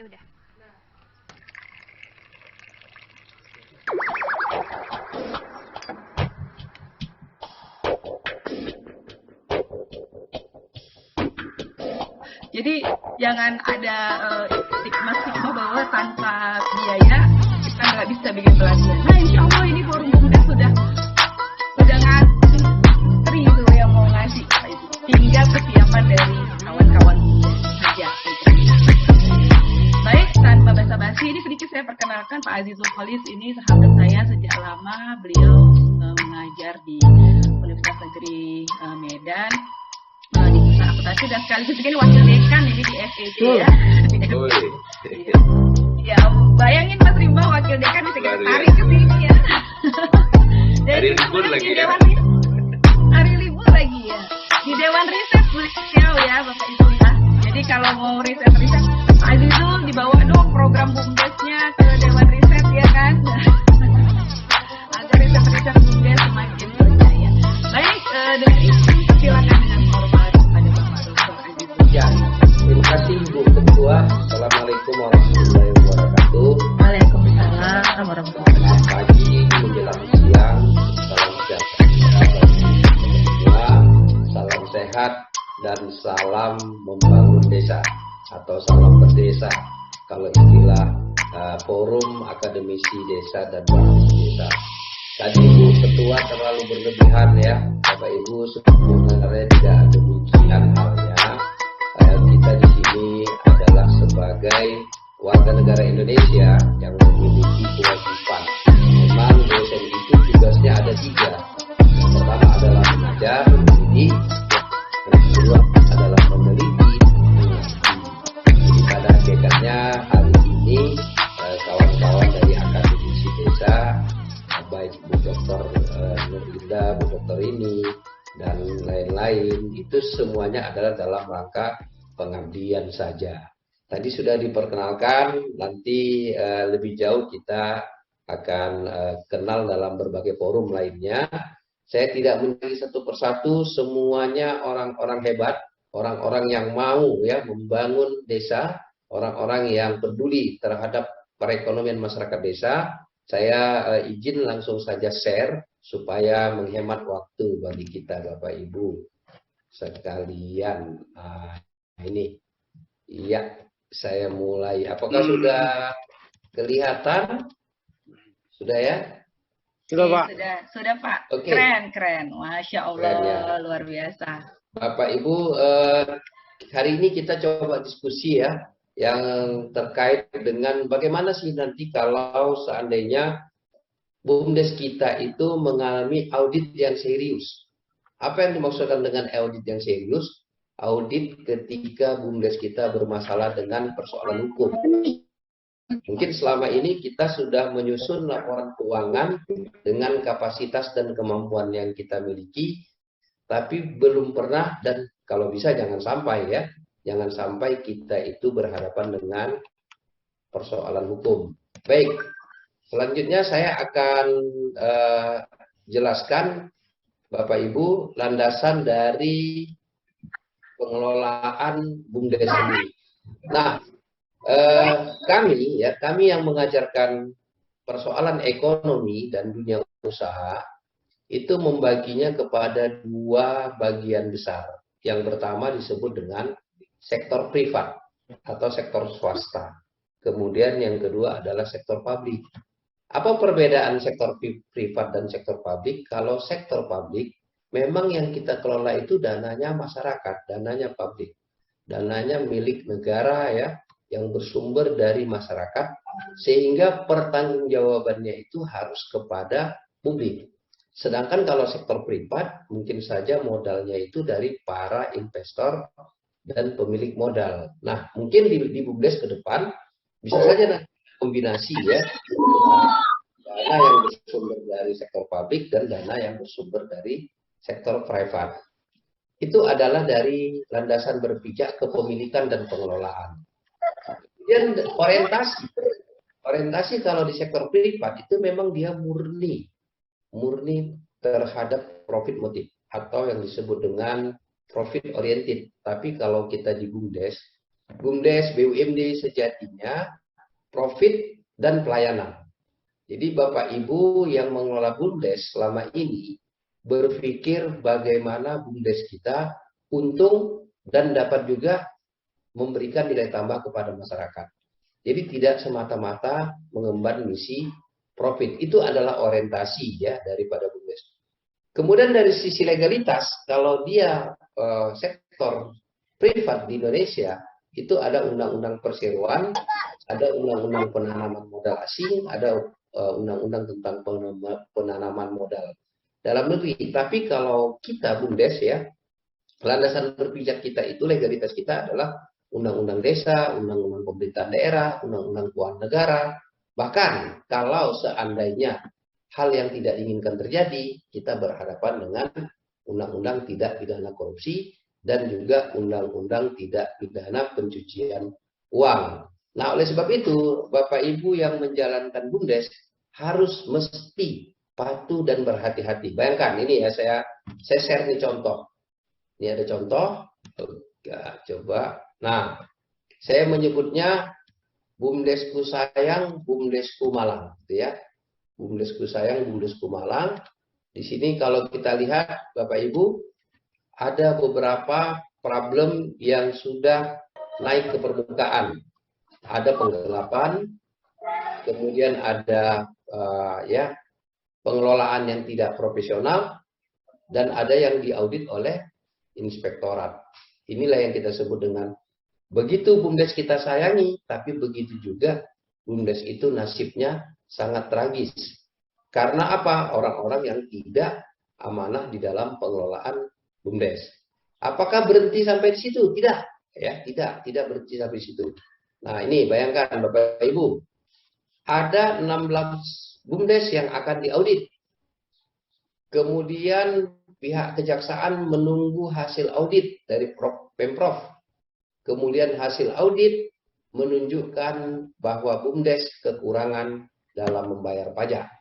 Oke, udah. Jadi jangan ada stigma bahwa tanpa biaya kita nggak bisa bikin pelatihan. Nah, insya Allah ini forum BUMDes sudah ngantri itu yang mau ngasih. Tinggal kesiapan dari kawan-kawan saja. Baik, tanpa basa-basi, ini sedikit saya perkenalkan Pak Azizul Kholis. Ini sahabat saya sejak lama. Beliau mengajar di Universitas Negeri Medan di jurusan akuntansi dan sekaligus ini wakil dekan ini di FEB ya. Ya, bayangin Mas Rimba wakil dekan bisa kita tarik ke sini ya. Hari libur lagi ya. Hari libur lagi ya. Di Dewan Riset beliau ya Bapak Ibu ya. Jadi kalau mau riset Pak Azizul dibawa dong program BUMDesnya ke Dewan Riset ya kan. Agar riset BUMDes semakin berjaya. Baik, dengan itu silakan dengan hormat pada Bapak Dr. Azizul. Ya, terima kasih Bu Ketua. Assalamualaikum warahmatullahi wabarakatuh. Waalaikumsalam warahmatullahi wabarakatuh. Pagi menjelang siang, salam sejahtera bagi semua, salam sehat dan salam membangun desa atau salam berdesa. Kalau istilah forum akademisi desa dan bangun desa. Tadi Bu Ketua terlalu berlebihan ya, Bapak Ibu sebenarnya tidak demikian halnya. Kita di sini adalah sebagai warga negara Indonesia yang memiliki kewajiban. Memang dosen itu tugasnya ada 3. Yang pertama adalah mengajar, mendidik. Yang kedua adalah meneliti. Jadi pada hakikatnya hari ini kawan-kawan dari akademisi desa, baik Bu Dr. Nurlinda, Bu Dr. ini dan lain-lain, itu semuanya adalah dalam rangka pengabdian saja. Tadi sudah diperkenalkan, nanti lebih jauh kita akan kenal dalam berbagai forum lainnya. Saya tidak mencari satu persatu, semuanya orang-orang hebat, orang-orang yang mau ya membangun desa, orang-orang yang peduli terhadap perekonomian masyarakat desa. Saya izin langsung saja share supaya menghemat waktu bagi kita Bapak Ibu sekalian. Ini, iya, saya mulai. Apakah sudah kelihatan? Sudah ya? Sudah Pak. Sudah Pak. Oke. Keren. Masya Allah, Keren, ya. luar biasa. Bapak Ibu, hari ini kita coba diskusi ya, yang terkait dengan bagaimana sih nanti kalau seandainya BUMDes kita itu mengalami audit yang serius. Apa yang dimaksudkan dengan audit yang serius? Audit ketika BUMDes kita bermasalah dengan persoalan hukum. Mungkin selama ini kita sudah menyusun laporan keuangan dengan kapasitas dan kemampuan yang kita miliki, tapi belum pernah, dan kalau bisa jangan sampai ya, jangan sampai kita itu berhadapan dengan persoalan hukum. Baik, selanjutnya saya akan jelaskan Bapak Ibu landasan dari pengelolaan BUMDes ini. Nah, kami yang mengajarkan persoalan ekonomi dan dunia usaha itu membaginya kepada 2 bagian besar. Yang pertama disebut dengan sektor privat atau sektor swasta. Kemudian yang kedua adalah sektor publik. Apa perbedaan sektor privat dan sektor publik? Kalau sektor publik, memang yang kita kelola itu dananya masyarakat, dananya publik. Dananya milik negara ya, yang bersumber dari masyarakat, sehingga pertanggungjawabannya itu harus kepada publik. Sedangkan kalau sektor privat, mungkin saja modalnya itu dari para investor dan pemilik modal. Nah, mungkin di BUMDes ke depan, bisa saja kombinasi ya, dana yang bersumber dari sektor publik dan dana yang bersumber dari sektor privat. Itu adalah dari landasan berpijak kepemilikan dan pengelolaan. Kemudian orientasi kalau di sektor privat itu memang dia murni terhadap profit motif atau yang disebut dengan profit oriented. Tapi kalau kita di BUMDes, BUMDes, BUMD sejatinya profit dan pelayanan. Jadi Bapak Ibu yang mengelola BUMDes selama ini berpikir bagaimana BUMDes kita untung dan dapat juga memberikan nilai tambah kepada masyarakat. Jadi tidak semata-mata mengemban misi profit. Itu adalah orientasi ya daripada BUMDes. Kemudian dari sisi legalitas, kalau dia sektor privat di Indonesia, itu ada undang-undang perseroan, ada undang-undang penanaman modal asing, ada undang-undang tentang penanaman modal dalam negeri. Tapi kalau kita BUMDes ya, landasan berpijak kita itu, legalitas kita adalah undang-undang desa, undang-undang pemerintahan daerah, undang-undang keuangan negara. Bahkan kalau seandainya hal yang tidak diinginkan terjadi, kita berhadapan dengan undang-undang tidak pidana korupsi dan juga undang-undang tidak pidana pencucian uang. Nah, oleh sebab itu, Bapak Ibu yang menjalankan BUMDes harus mesti patuh dan berhati-hati. Bayangkan, ini ya saya share nih contoh. Ini ada contoh. Coba. Nah, saya menyebutnya BUMDesku sayang, BUMDesku malang, gitu ya. BUMDesku sayang, BUMDesku malang. Di sini kalau kita lihat, Bapak Ibu, ada beberapa problem yang sudah naik ke permukaan. Ada penggelapan, kemudian ada pengelolaan yang tidak profesional, dan ada yang diaudit oleh inspektorat. Inilah yang kita sebut dengan begitu BUMDes kita sayangi, tapi begitu juga BUMDes itu nasibnya sangat tragis. Karena apa? Orang-orang yang tidak amanah di dalam pengelolaan BUMDes. Apakah berhenti sampai di situ? Tidak, ya, tidak berhenti sampai di situ. Nah, ini bayangkan Bapak Ibu, ada 16 BUMDes yang akan diaudit. Kemudian pihak kejaksaan menunggu hasil audit dari Pemprov. Kemudian hasil audit menunjukkan bahwa BUMDes kekurangan dalam membayar pajak.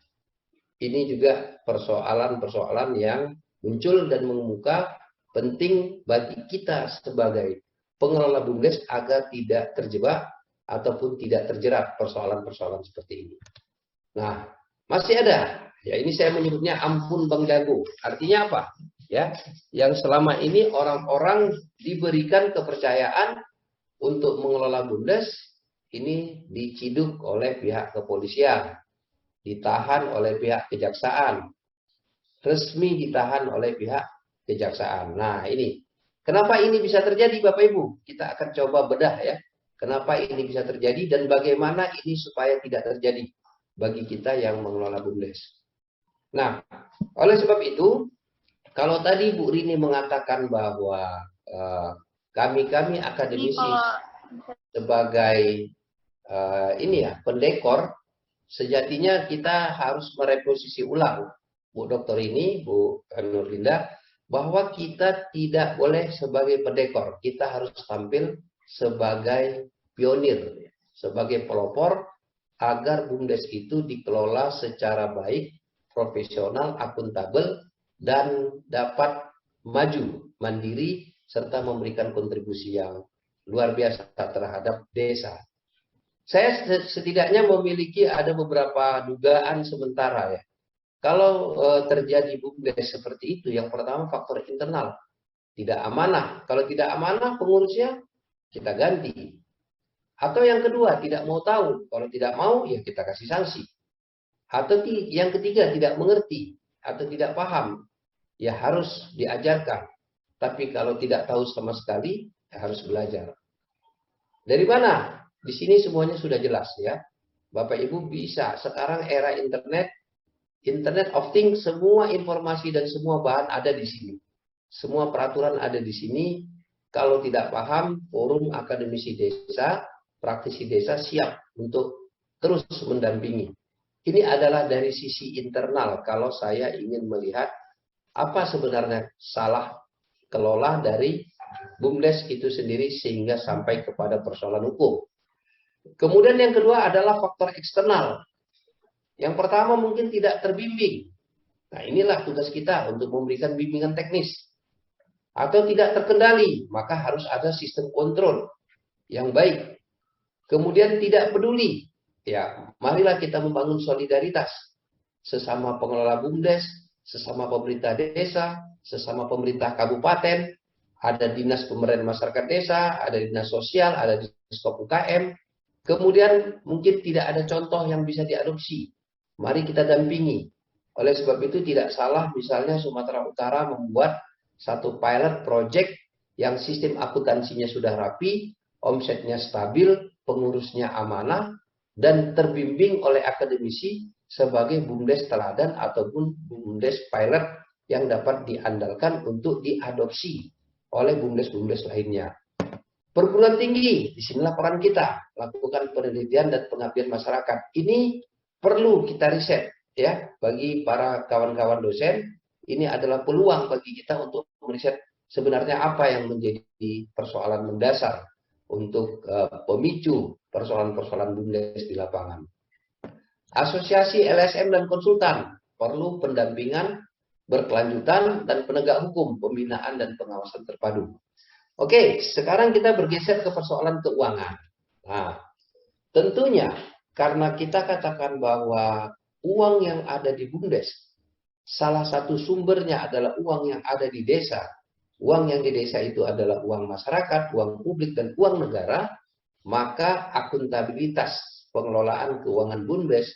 Ini juga persoalan-persoalan yang muncul dan mengemuka, penting bagi kita sebagai pengelola BUMDes agar tidak terjebak ataupun tidak terjerat persoalan-persoalan seperti ini. Nah, masih ada. Ya, ini saya menyebutnya ampun Bang Jago. Artinya apa? Ya, yang selama ini orang-orang diberikan kepercayaan untuk mengelola BUMDes, ini diciduk oleh pihak kepolisian, ditahan oleh pihak kejaksaan, resmi ditahan oleh pihak kejaksaan. Nah, ini kenapa ini bisa terjadi Bapak Ibu? Kita akan coba bedah ya. Kenapa ini bisa terjadi dan bagaimana ini supaya tidak terjadi bagi kita yang mengelola BUMDes. Nah, oleh sebab itu, kalau tadi Bu Rini mengatakan bahwa kami akademisi sebagai pendekor, sejatinya kita harus mereposisi ulang, Bu Dokter ini, Bu Nurlinda, bahwa kita tidak boleh sebagai pendekor, kita harus tampil sebagai pionir, sebagai pelopor agar BUMDes itu dikelola secara baik, profesional, akuntabel, dan dapat maju, mandiri, serta memberikan kontribusi yang luar biasa terhadap desa. Saya setidaknya memiliki ada beberapa dugaan sementara ya. Kalau terjadi BUMDes seperti itu, yang pertama faktor internal, tidak amanah. Kalau tidak amanah, pengurusnya kita ganti. Atau yang kedua, tidak mau tahu. Kalau tidak mau, ya kita kasih sanksi. Atau yang ketiga, tidak mengerti atau tidak paham, ya harus diajarkan. Tapi kalau tidak tahu sama sekali, ya harus belajar. Dari mana? Di sini semuanya sudah jelas ya. Bapak Ibu bisa, sekarang era Internet of Things, semua informasi dan semua bahan ada di sini. Semua peraturan ada di sini. Kalau tidak paham, forum akademisi desa, praktisi desa siap untuk terus mendampingi. Ini adalah dari sisi internal kalau saya ingin melihat apa sebenarnya salah kelola dari BUMDes itu sendiri sehingga sampai kepada persoalan hukum. Kemudian yang kedua adalah faktor eksternal. Yang pertama mungkin tidak terbimbing. Nah, inilah tugas kita untuk memberikan bimbingan teknis. Atau tidak terkendali, maka harus ada sistem kontrol. yang baik. Kemudian tidak peduli, ya, marilah kita membangun solidaritas sesama pengelola BUMDes, sesama pemerintah desa, sesama pemerintah kabupaten, ada dinas pemberdayaan masyarakat desa, ada dinas sosial, ada dinas UKM. Kemudian mungkin tidak ada contoh yang bisa diadopsi. Mari kita dampingi. Oleh sebab itu tidak salah misalnya Sumatera Utara membuat satu pilot project yang sistem akuntansinya sudah rapi, omsetnya stabil, pengurusnya amanah, dan terbimbing oleh akademisi sebagai BUMDes teladan ataupun BUMDes pilot yang dapat diandalkan untuk diadopsi oleh BUMDes-BUMDes lainnya. Perguruan tinggi, disinilah peran kita, lakukan penelitian dan pengabdian masyarakat. Ini perlu kita riset, ya, bagi para kawan-kawan dosen. Ini adalah peluang bagi kita untuk meriset sebenarnya apa yang menjadi persoalan mendasar untuk pemicu persoalan-persoalan BUMDes di lapangan. Asosiasi LSM dan konsultan perlu pendampingan berkelanjutan dan penegak hukum, pembinaan dan pengawasan terpadu. Oke, sekarang kita bergeser ke persoalan keuangan. Nah, tentunya karena kita katakan bahwa uang yang ada di BUMDes, salah satu sumbernya adalah uang yang ada di desa. Uang yang di desa itu adalah uang masyarakat, uang publik, dan uang negara, maka akuntabilitas pengelolaan keuangan BUMDes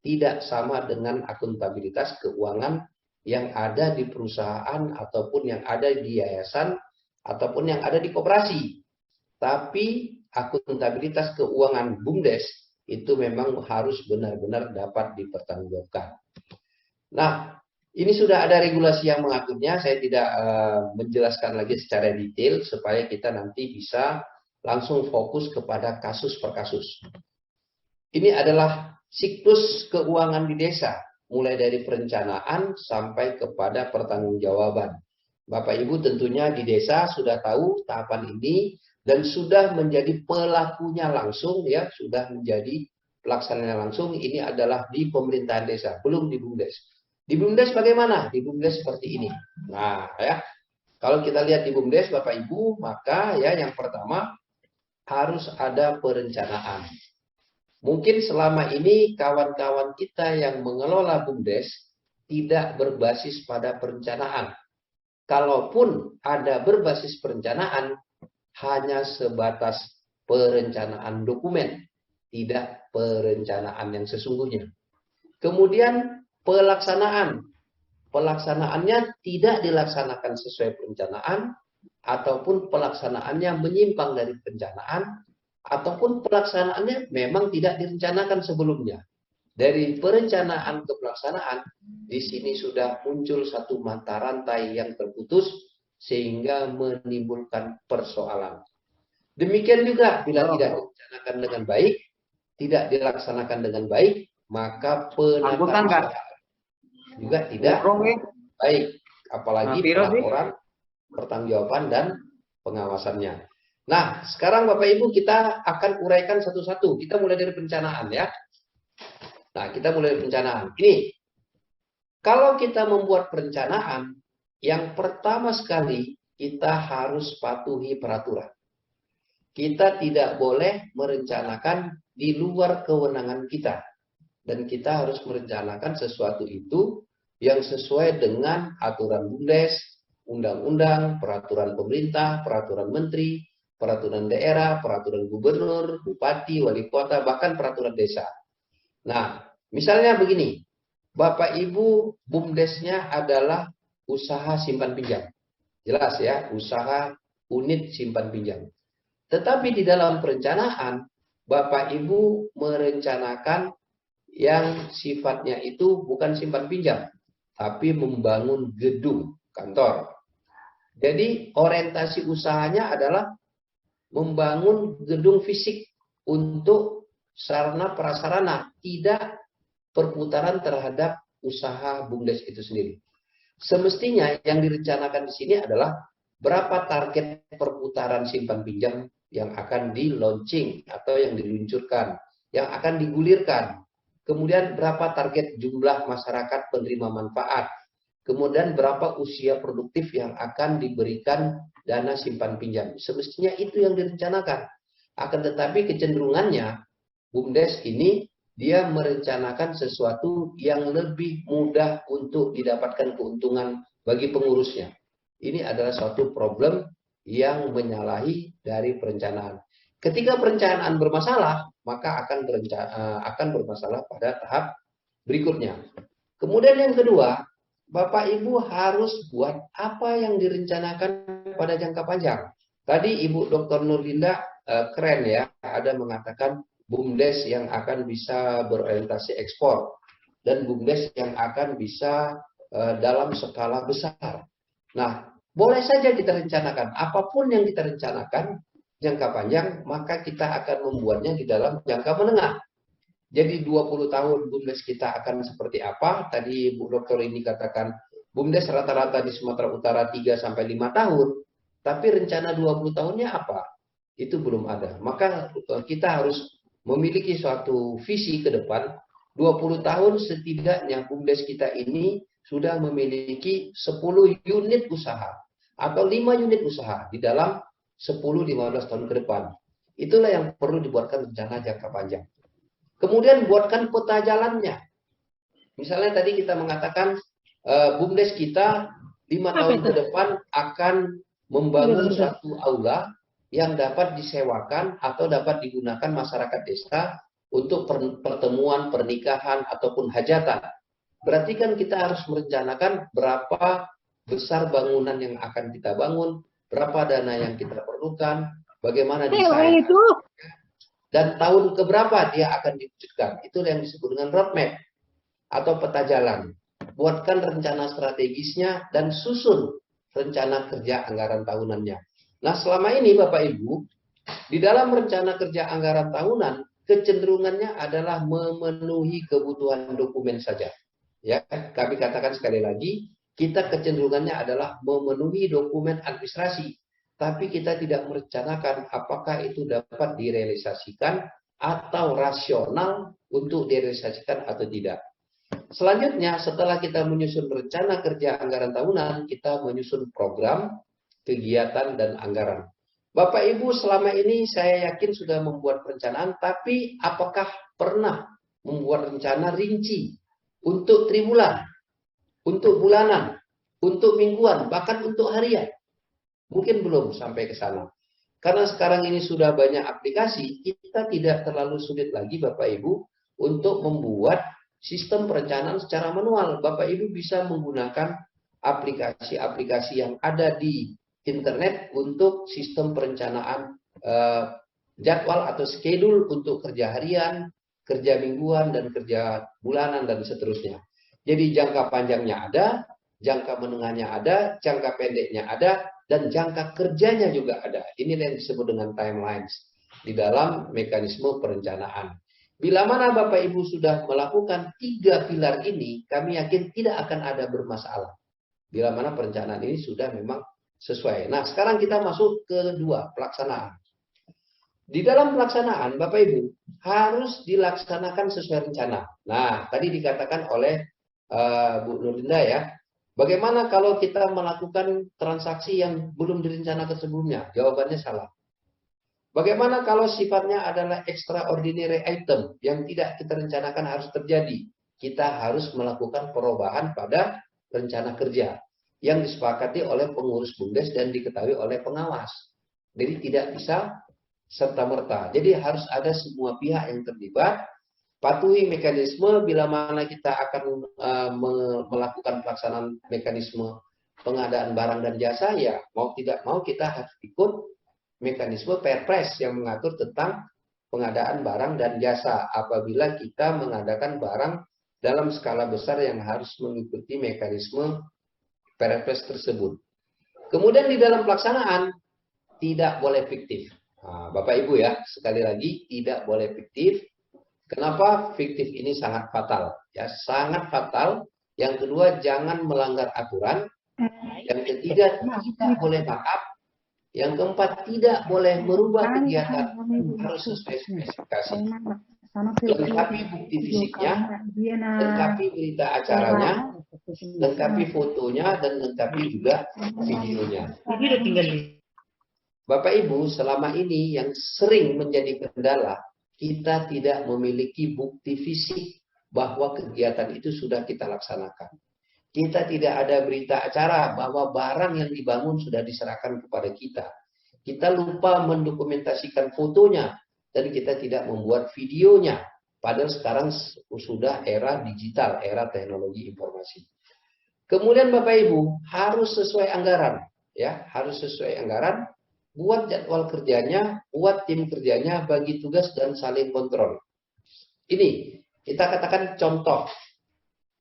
tidak sama dengan akuntabilitas keuangan yang ada di perusahaan ataupun yang ada di yayasan ataupun yang ada di koperasi. Tapi akuntabilitas keuangan BUMDes itu memang harus benar-benar dapat dipertanggungjawabkan. Nah, ini sudah ada regulasi yang mengaturnya, saya tidak menjelaskan lagi secara detail supaya kita nanti bisa langsung fokus kepada kasus per kasus. Ini adalah siklus keuangan di desa, mulai dari perencanaan sampai kepada pertanggungjawaban. Bapak Ibu tentunya di desa sudah tahu tahapan ini dan sudah menjadi pelakunya langsung, ya, sudah menjadi pelaksananya langsung. Ini adalah di pemerintahan desa, belum di BUMDes. Di BUMDes bagaimana? Di BUMDes seperti ini. Nah, ya, kalau kita lihat di BUMDes Bapak Ibu, maka ya yang pertama harus ada perencanaan. Mungkin selama ini kawan-kawan kita yang mengelola BUMDes tidak berbasis pada perencanaan. Kalaupun ada berbasis perencanaan, hanya sebatas perencanaan dokumen, tidak perencanaan yang sesungguhnya. Kemudian pelaksanaan. Pelaksanaannya tidak dilaksanakan sesuai perencanaan, ataupun pelaksanaannya menyimpang dari perencanaan, ataupun pelaksanaannya memang tidak direncanakan sebelumnya. Dari perencanaan ke pelaksanaan, di sini sudah muncul satu mata rantai yang terputus sehingga menimbulkan persoalan. Demikian juga bila tidak direncanakan dengan baik, tidak dilaksanakan dengan baik, maka penataan usaha juga tidak baik, apalagi pelaporan, pertanggungjawaban dan pengawasannya. Nah, sekarang Bapak Ibu kita akan uraikan satu-satu. Kita mulai dari perencanaan, ya. Nah, kita mulai dari perencanaan. Ini, kalau kita membuat perencanaan, yang pertama sekali kita harus patuhi peraturan. Kita tidak boleh merencanakan di luar kewenangan kita. Dan kita harus merencanakan sesuatu itu yang sesuai dengan aturan BUMDes, undang-undang, peraturan pemerintah, peraturan menteri, peraturan daerah, peraturan gubernur, bupati, wali kota, bahkan peraturan desa. Nah, misalnya begini, Bapak Ibu BUMDesnya adalah usaha simpan pinjam. Jelas ya, usaha unit simpan pinjam. Tetapi di dalam perencanaan, Bapak Ibu merencanakan yang sifatnya itu bukan simpan pinjam, tapi membangun gedung kantor. Jadi orientasi usahanya adalah membangun gedung fisik untuk sarana prasarana, tidak perputaran terhadap usaha BUMDes itu sendiri. Semestinya yang direncanakan di sini adalah berapa target perputaran simpan pinjam yang akan di-launching atau yang diluncurkan, yang akan digulirkan. Kemudian berapa target jumlah masyarakat penerima manfaat. Kemudian berapa usia produktif yang akan diberikan dana simpan pinjam. Semestinya itu yang direncanakan. Akan tetapi kecenderungannya BUMDes ini dia merencanakan sesuatu yang lebih mudah untuk didapatkan keuntungan bagi pengurusnya. Ini adalah suatu problem yang menyalahi dari perencanaan. Ketika perencanaan bermasalah, maka akan bermasalah pada tahap berikutnya. Kemudian yang kedua, Bapak Ibu harus buat apa yang direncanakan pada jangka panjang. Tadi Ibu Dr. Nurlinda keren ya, ada mengatakan BUMDes yang akan bisa berorientasi ekspor dan BUMDes yang akan bisa dalam skala besar. Nah, boleh saja kita rencanakan apapun yang kita rencanakan jangka panjang, maka kita akan membuatnya di dalam jangka menengah. Jadi 20 tahun BUMDes kita akan seperti apa? Tadi Bu Dokter ini katakan BUMDes rata-rata di Sumatera Utara 3-5 tahun. Tapi rencana 20 tahunnya apa? Itu belum ada. Maka kita harus memiliki suatu visi ke depan. 20 tahun setidaknya BUMDes kita ini sudah memiliki 10 unit usaha atau 5 unit usaha di dalam 10-15 tahun ke depan. Itulah yang perlu dibuatkan rencana jangka panjang. Kemudian buatkan peta jalannya. Misalnya tadi kita mengatakan BUMDes kita 5 tahun ke depan akan membangun satu aula yang dapat disewakan atau dapat digunakan masyarakat desa untuk pertemuan, pernikahan, ataupun hajatan. Berarti kan kita harus merencanakan berapa besar bangunan yang akan kita bangun, berapa dana yang kita perlukan, bagaimana desain, dan tahun keberapa dia akan diwujudkan. Itu yang disebut dengan roadmap atau peta jalan. Buatkan rencana strategisnya dan susun rencana kerja anggaran tahunannya. Nah, selama ini Bapak Ibu, di dalam rencana kerja anggaran tahunan, kecenderungannya adalah memenuhi kebutuhan dokumen saja. Ya, kami katakan sekali lagi, kita kecenderungannya adalah memenuhi dokumen administrasi, tapi kita tidak merencanakan apakah itu dapat direalisasikan atau rasional untuk direalisasikan atau tidak. Selanjutnya, setelah kita menyusun rencana kerja anggaran tahunan, kita menyusun program, kegiatan, dan anggaran. Bapak Ibu selama ini saya yakin sudah membuat perencanaan, tapi apakah pernah membuat rencana rinci untuk triwulan, untuk bulanan, untuk mingguan, bahkan untuk harian? Mungkin belum sampai ke sana. Karena sekarang ini sudah banyak aplikasi, kita tidak terlalu sulit lagi Bapak Ibu untuk membuat sistem perencanaan secara manual. Bapak Ibu bisa menggunakan aplikasi-aplikasi yang ada di internet untuk sistem perencanaan jadwal atau schedule untuk kerja harian, kerja mingguan, dan kerja bulanan, dan seterusnya. Jadi jangka panjangnya ada, jangka menengahnya ada, jangka pendeknya ada, dan jangka kerjanya juga ada. Ini yang disebut dengan timelines di dalam mekanisme perencanaan. Bila mana Bapak Ibu sudah melakukan 3 pilar ini, kami yakin tidak akan ada bermasalah. Bila mana perencanaan ini sudah memang sesuai. Nah, sekarang kita masuk ke 2, pelaksanaan. Di dalam pelaksanaan, Bapak Ibu, harus dilaksanakan sesuai rencana. Nah, tadi dikatakan oleh Bu Nurlinda ya, bagaimana kalau kita melakukan transaksi yang belum direncanakan sebelumnya? Jawabannya salah. Bagaimana kalau sifatnya adalah extraordinary item yang tidak kita rencanakan harus terjadi? Kita harus melakukan perubahan pada rencana kerja yang disepakati oleh pengurus BUMDes dan diketahui oleh pengawas. Jadi tidak bisa serta-merta. Jadi harus ada semua pihak yang terlibat, patuhi mekanisme bila mana kita akan melakukan pelaksanaan mekanisme pengadaan barang dan jasa, ya mau tidak mau kita harus ikut mekanisme Perpres yang mengatur tentang pengadaan barang dan jasa apabila kita mengadakan barang dalam skala besar yang harus mengikuti mekanisme Perpres tersebut. Kemudian di dalam pelaksanaan tidak boleh fiktif. Nah, Bapak Ibu ya, sekali lagi tidak boleh fiktif. Kenapa fiktif ini sangat fatal? Ya, sangat fatal. Yang kedua, jangan melanggar aturan. Yang ketiga, tidak boleh backup. Yang keempat, tidak boleh merubah kegiatan, harus sesuai spesifikasi. Lengkapi bukti fisiknya, lengkapi berita acaranya, lengkapi fotonya, dan lengkapi juga videonya. Bapak Ibu, selama ini yang sering menjadi kendala, kita tidak memiliki bukti fisik bahwa kegiatan itu sudah kita laksanakan. Kita tidak ada berita acara bahwa barang yang dibangun sudah diserahkan kepada kita. Kita lupa mendokumentasikan fotonya dan kita tidak membuat videonya. Padahal sekarang sudah era digital, era teknologi informasi. Kemudian Bapak Ibu harus sesuai anggaran, ya, harus sesuai anggaran. Buat jadwal kerjanya, buat tim kerjanya, bagi tugas dan saling kontrol. Ini kita katakan contoh.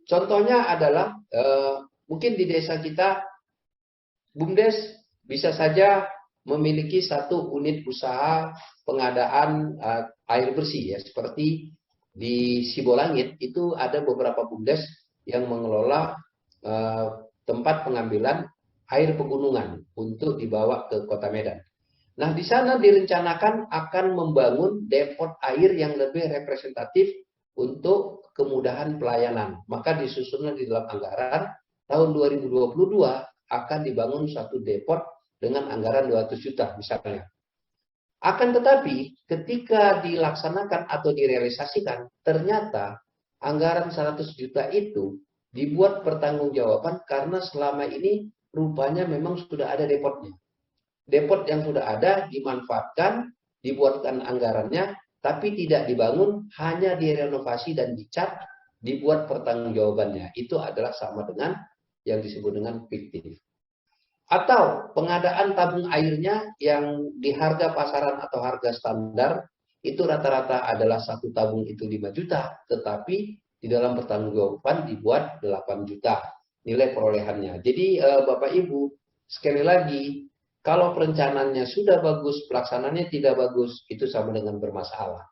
Contohnya adalah mungkin di desa kita, BUMDes bisa saja memiliki satu unit usaha pengadaan air bersih, ya, seperti di Sibolangit itu ada beberapa BUMDes yang mengelola tempat pengambilan air pegunungan untuk dibawa ke Kota Medan. Nah, di sana direncanakan akan membangun depot air yang lebih representatif untuk kemudahan pelayanan. Maka disusunlah di dalam anggaran tahun 2022 akan dibangun satu depot dengan anggaran 200 juta misalnya. Akan tetapi ketika dilaksanakan atau direalisasikan, ternyata anggaran 100 juta itu dibuat pertanggungjawaban karena selama ini rupanya memang sudah ada depotnya. Depot yang sudah ada dimanfaatkan, dibuatkan anggarannya, tapi tidak dibangun, hanya direnovasi dan dicat, dibuat pertanggungjawabannya. Itu adalah sama dengan yang disebut dengan fiktif. Atau pengadaan tabung airnya yang di harga pasaran atau harga standar, itu rata-rata adalah satu tabung itu 5 juta, tetapi di dalam pertanggungjawaban dibuat 8 juta nilai perolehannya. Jadi Bapak Ibu, sekali lagi, kalau perencanaannya sudah bagus, pelaksanaannya tidak bagus, itu sama dengan bermasalah.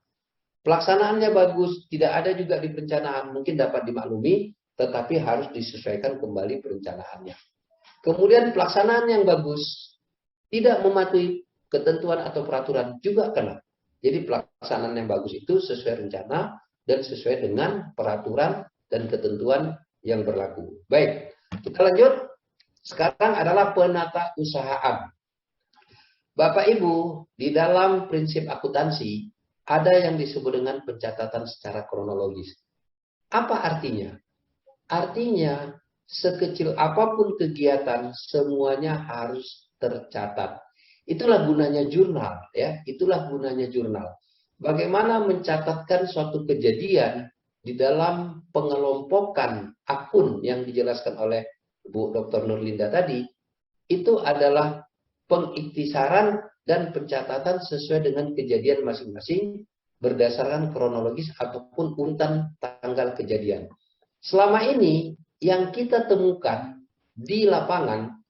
Pelaksanaannya bagus, tidak ada juga di perencanaan, mungkin dapat dimaklumi, tetapi harus disesuaikan kembali perencanaannya. Kemudian pelaksanaan yang bagus, tidak mematuhi ketentuan atau peraturan juga kena. Jadi pelaksanaan yang bagus itu sesuai rencana dan sesuai dengan peraturan dan ketentuan yang berlaku. Baik, kita lanjut. Sekarang adalah penata usahaan. Bapak Ibu, di dalam prinsip akuntansi ada yang disebut dengan pencatatan secara kronologis. Apa artinya? Artinya sekecil apapun kegiatan semuanya harus tercatat. Itulah gunanya jurnal, ya. Itulah gunanya jurnal. Bagaimana mencatatkan suatu kejadian di dalam pengelompokan akun yang dijelaskan oleh Bu Dr. Nurlinda tadi, itu adalah pengiktisaran dan pencatatan sesuai dengan kejadian masing-masing berdasarkan kronologis ataupun urutan tanggal kejadian. Selama ini yang kita temukan di lapangan,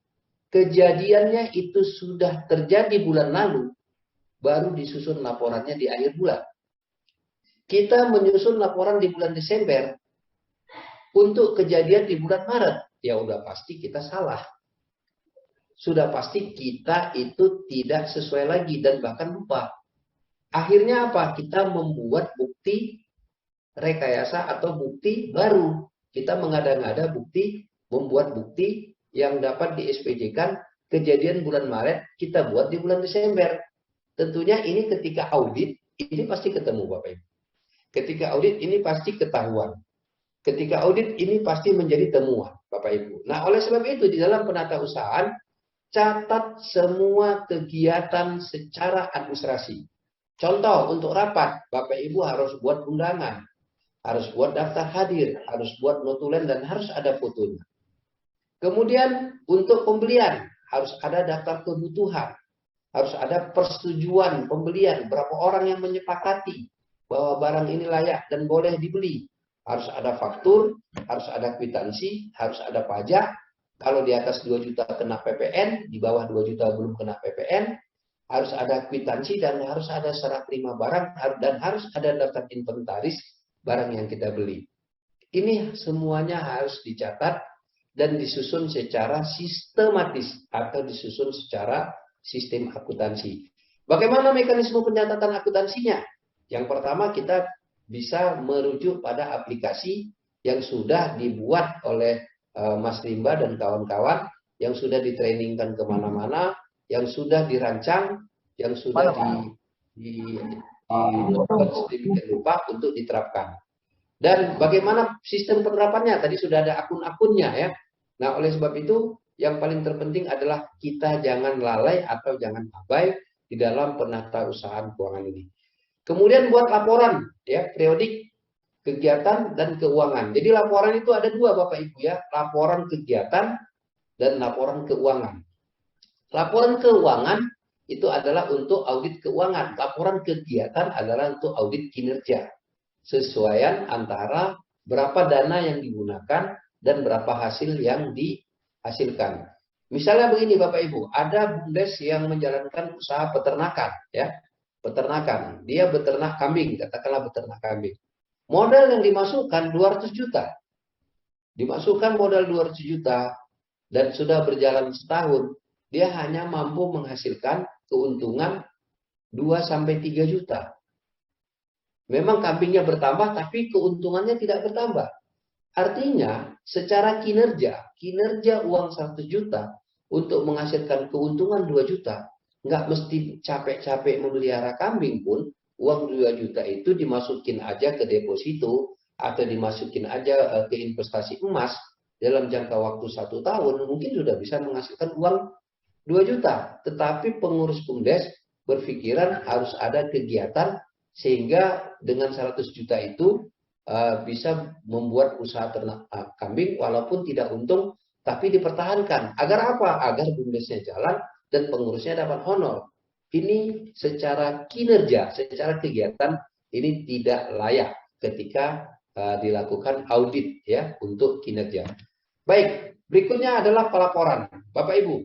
kejadiannya itu sudah terjadi bulan lalu, baru disusun laporannya di akhir bulan. Kita menyusun laporan di bulan Desember untuk kejadian di bulan Maret, ya udah pasti kita salah. Sudah pasti kita itu tidak sesuai lagi dan bahkan lupa. Akhirnya apa? Kita membuat bukti rekayasa atau bukti baru. Kita mengada-ngada bukti, membuat bukti yang dapat di-SPJ-kan kejadian bulan Maret, kita buat di bulan Desember. Tentunya ini ketika audit, ini pasti ketemu Bapak Ibu. Ketika audit ini pasti ketahuan. Ketika audit ini pasti menjadi temuan Bapak Ibu. Nah, oleh sebab itu di dalam penata usahaan, catat semua kegiatan secara administrasi. Contoh untuk rapat, Bapak Ibu harus buat undangan, harus buat daftar hadir, harus buat notulen dan harus ada fotonya. Kemudian untuk pembelian harus ada daftar kebutuhan, harus ada persetujuan pembelian, berapa orang yang menyepakati bahwa barang ini layak dan boleh dibeli. Harus ada faktur, harus ada kwitansi, harus ada pajak. Kalau di atas 2 juta kena PPN, di bawah 2 juta belum kena PPN, harus ada kwitansi dan harus ada serah terima barang dan harus ada daftar inventaris barang yang kita beli. Ini semuanya harus dicatat dan disusun secara sistematis atau disusun secara sistem akuntansi. Bagaimana mekanisme pencatatan akuntansinya? Yang pertama kita bisa merujuk pada aplikasi yang sudah dibuat oleh Mas Rimba dan kawan-kawan yang sudah ditrainingkan kemana-mana, yang sudah dirancang, yang sudah dilakukan sedemikian rupa untuk diterapkan. Dan bagaimana sistem penerapannya? Tadi sudah ada akun-akunnya ya. Nah, oleh sebab itu yang paling terpenting adalah kita jangan lalai atau jangan abai di dalam penatausahaan keuangan ini. Kemudian buat laporan ya, periodik kegiatan dan keuangan. Jadi laporan itu ada dua Bapak Ibu ya, laporan kegiatan dan laporan keuangan. Laporan keuangan itu adalah untuk audit keuangan. Laporan kegiatan adalah untuk audit kinerja. Sesuaian antara berapa dana yang digunakan dan berapa hasil yang dihasilkan. Misalnya begini Bapak Ibu, ada BUMDes yang menjalankan usaha peternakan ya. Peternakan, dia beternak kambing, katakanlah beternak kambing. Modal yang dimasukkan 200 juta. Dimasukkan modal 200 juta dan sudah berjalan setahun, dia hanya mampu menghasilkan keuntungan 2-3 juta. Memang kambingnya bertambah, tapi keuntungannya tidak bertambah. Artinya, secara kinerja uang 100 juta untuk menghasilkan keuntungan 2 juta, nggak mesti capek-capek memelihara kambing pun, uang 2 juta itu dimasukin aja ke deposito, atau dimasukin aja ke investasi emas, dalam jangka waktu 1 tahun, mungkin sudah bisa menghasilkan uang 2 juta. Tetapi pengurus BUMDes berpikiran harus ada kegiatan, sehingga dengan 100 juta itu bisa membuat usaha ternak kambing walaupun tidak untung, tapi dipertahankan. Agar apa? Agar BUMDesnya jalan dan pengurusnya dapat honor. Ini secara kinerja, secara kegiatan, ini tidak layak ketika dilakukan audit ya untuk kinerja. Baik, berikutnya adalah pelaporan. Bapak Ibu,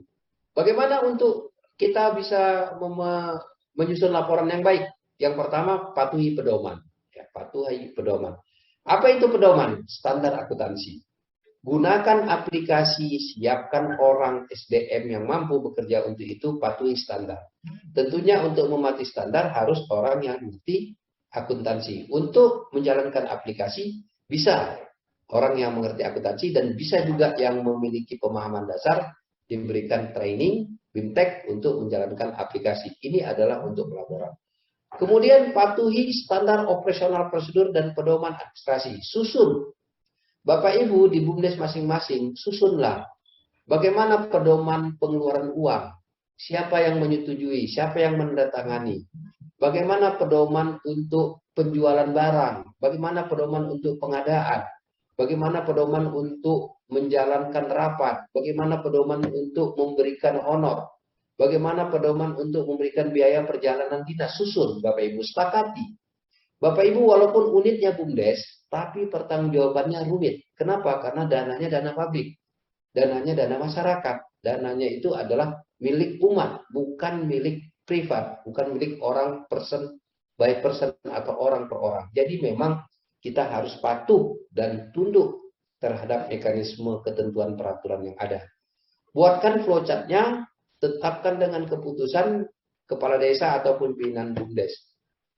bagaimana untuk kita bisa menyusun laporan yang baik? Yang pertama, patuhi pedoman. Ya, patuhi pedoman. Apa itu pedoman? Standar akuntansi. Gunakan aplikasi, siapkan orang SDM yang mampu bekerja untuk itu, patuhi standar. Tentunya untuk mematuhi standar harus orang yang mengerti akuntansi. Untuk menjalankan aplikasi, bisa orang yang mengerti akuntansi dan bisa juga yang memiliki pemahaman dasar, diberikan training, BIMTEK untuk menjalankan aplikasi. Ini adalah untuk pelaporan. Kemudian patuhi standar operasional prosedur dan pedoman administrasi. Susun. Bapak Ibu di BUMDes masing-masing, susunlah. Bagaimana pedoman pengeluaran uang? Siapa yang menyetujui? Siapa yang menandatangani? Bagaimana pedoman untuk penjualan barang? Bagaimana pedoman untuk pengadaan? Bagaimana pedoman untuk menjalankan rapat? Bagaimana pedoman untuk memberikan honor? Bagaimana pedoman untuk memberikan biaya perjalanan kita? Susun, Bapak Ibu, sepakati. Bapak Ibu, walaupun unitnya BUMDes, tapi pertanggungjawabannya rumit. Kenapa? Karena dananya dana pabrik. Dananya dana masyarakat. Dananya itu adalah milik umat, bukan milik privat, bukan milik orang person by person atau orang per orang. Jadi memang kita harus patuh dan tunduk terhadap mekanisme ketentuan peraturan yang ada. Buatkan flowchart-nya, tetapkan dengan keputusan kepala desa ataupun pimpinan BUMDes.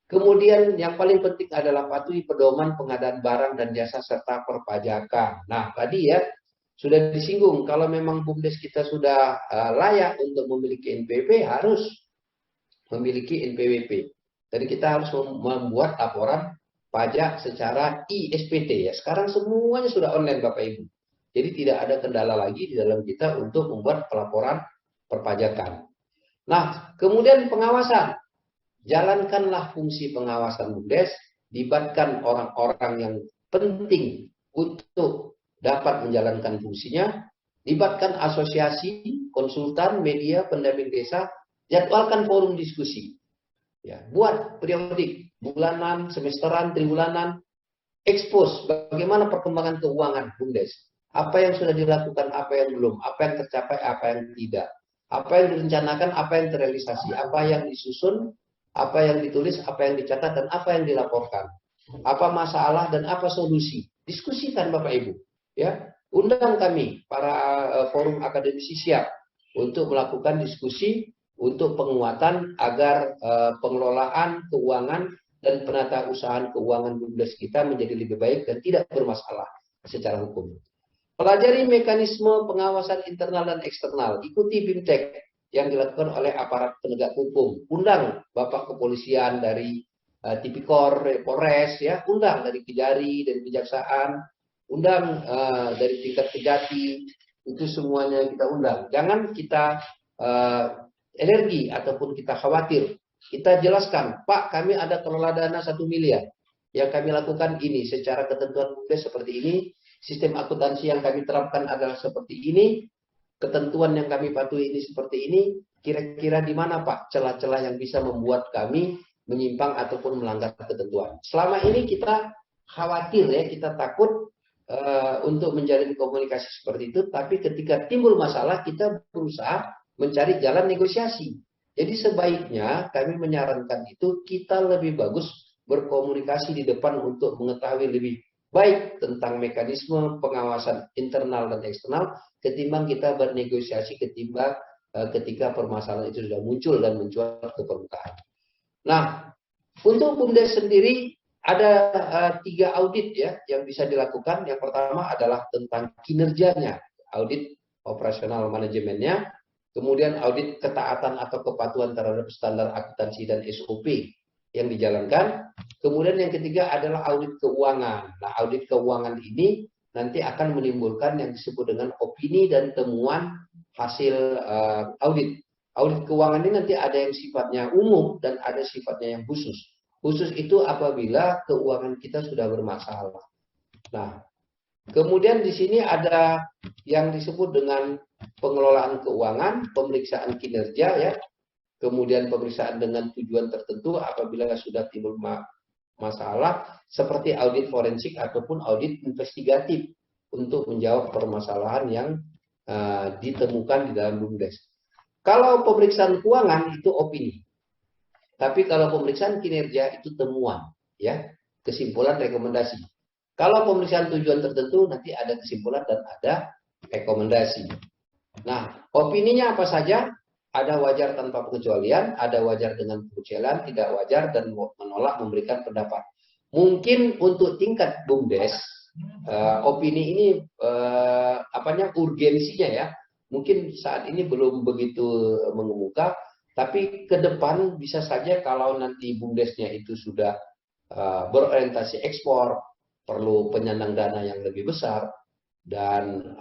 Kemudian yang paling penting adalah patuhi pedoman pengadaan barang dan jasa serta perpajakan. Nah, tadi ya sudah disinggung, kalau memang BUMDes kita sudah layak untuk memiliki NPWP, harus memiliki NPWP. Jadi kita harus membuat laporan pajak secara ISPT ya. Sekarang semuanya sudah online Bapak Ibu. Jadi tidak ada kendala lagi di dalam kita untuk membuat pelaporan perpajakan. Nah, kemudian pengawasan. Jalankanlah fungsi pengawasan BUMDes, libatkan orang-orang yang penting untuk dapat menjalankan fungsinya, libatkan asosiasi, konsultan, media, pendamping desa, jadwalkan forum diskusi. Ya, buat periodik, bulanan, semesteran, triwulanan, expose bagaimana perkembangan keuangan BUMDes. Apa yang sudah dilakukan, apa yang belum, apa yang tercapai, apa yang tidak. Apa yang direncanakan, apa yang terrealisasi, apa yang disusun, apa yang ditulis, apa yang dicatat, dan apa yang dilaporkan. Apa masalah dan apa solusi. Diskusikan Bapak Ibu. Ya, undang kami, para forum akademisi siap untuk melakukan diskusi untuk penguatan agar pengelolaan keuangan dan penata usahaan keuangan BUMDes kita menjadi lebih baik dan tidak bermasalah secara hukum. Pelajari mekanisme pengawasan internal dan eksternal. Ikuti BIMTEK. yang dilakukan oleh aparat penegak hukum. Undang Bapak Kepolisian dari Tipikor, Polres, ya, undang dari Kejari, dari Kejaksaan, undang dari tingkat Kejati, itu semuanya kita undang. Jangan kita energi ataupun kita khawatir. Kita jelaskan, Pak, kami ada kelola dana 1 miliar. Yang kami lakukan ini secara ketentuan BUMDes seperti ini, sistem akuntansi yang kami terapkan adalah seperti ini, ketentuan yang kami patuhi ini seperti ini. Kira-kira di mana, Pak, celah-celah yang bisa membuat kami menyimpang ataupun melanggar ketentuan. Selama ini kita khawatir, ya, kita takut untuk menjalin komunikasi seperti itu, tapi ketika timbul masalah kita berusaha mencari jalan negosiasi. Jadi sebaiknya kami menyarankan itu kita lebih bagus berkomunikasi di depan untuk mengetahui lebih baik tentang mekanisme pengawasan internal dan eksternal ketimbang kita bernegosiasi ketika permasalahan itu sudah muncul dan mencuat ke permukaan. Nah, untuk BUMDes sendiri ada 3 audit, ya, yang bisa dilakukan. Yang pertama adalah tentang kinerjanya, audit operasional manajemennya, kemudian audit ketaatan atau kepatuhan terhadap standar akuntansi dan SOP yang dijalankan. Kemudian yang ketiga adalah audit keuangan. Nah, audit keuangan ini nanti akan menimbulkan yang disebut dengan opini dan temuan hasil audit. Audit keuangan ini nanti ada yang sifatnya umum dan ada sifatnya yang khusus. Khusus itu apabila keuangan kita sudah bermasalah. Nah, kemudian di sini ada yang disebut dengan pengelolaan keuangan, pemeriksaan kinerja, ya. Kemudian pemeriksaan dengan tujuan tertentu apabila sudah timbul masalah, seperti audit forensik ataupun audit investigatif untuk menjawab permasalahan yang ditemukan di dalam BUMDes. Kalau pemeriksaan keuangan itu opini. Tapi kalau pemeriksaan kinerja itu temuan, ya, kesimpulan, rekomendasi. Kalau pemeriksaan tujuan tertentu nanti ada kesimpulan dan ada rekomendasi. Nah, opininya apa saja? Ada wajar tanpa pengecualian, ada wajar dengan pengecualian, tidak wajar dan menolak memberikan pendapat. Mungkin untuk tingkat BUMDes, opini ini urgensinya, ya, mungkin saat ini belum begitu mengemuka. Tapi ke depan bisa saja kalau nanti BUMDesnya itu sudah berorientasi ekspor, perlu penyandang dana yang lebih besar, dan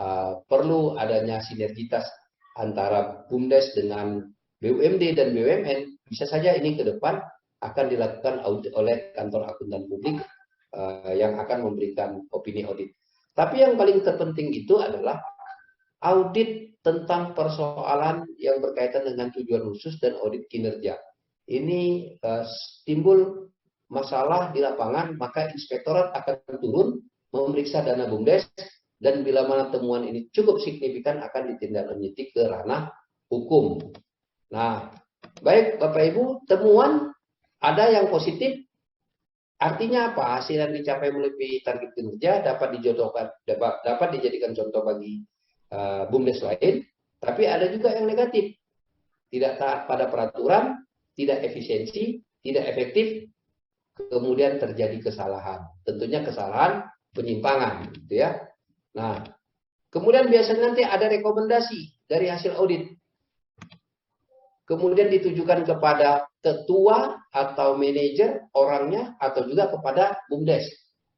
perlu adanya sinergitas antara BUMDes dengan BUMD dan BUMN, bisa saja ini ke depan akan dilakukan audit oleh kantor akuntan publik yang akan memberikan opini audit. Tapi yang paling terpenting itu adalah audit tentang persoalan yang berkaitan dengan tujuan khusus dan audit kinerja. Ini timbul masalah di lapangan, maka inspektorat akan turun memeriksa dana BUMDes, dan bila mana temuan ini cukup signifikan akan ditindaklanjuti ke ranah hukum. Nah, baik Bapak Ibu, temuan ada yang positif, artinya apa? Hasil yang dicapai melebihi target kinerja dapat dijadikan contoh bagi BUMDes lain, tapi ada juga yang negatif, tidak taat pada peraturan, tidak efisiensi, tidak efektif, kemudian terjadi kesalahan, tentunya kesalahan penyimpangan, gitu ya. Nah, kemudian biasanya nanti ada rekomendasi dari hasil audit, kemudian ditujukan kepada ketua atau manajer orangnya, atau juga kepada BUMDes,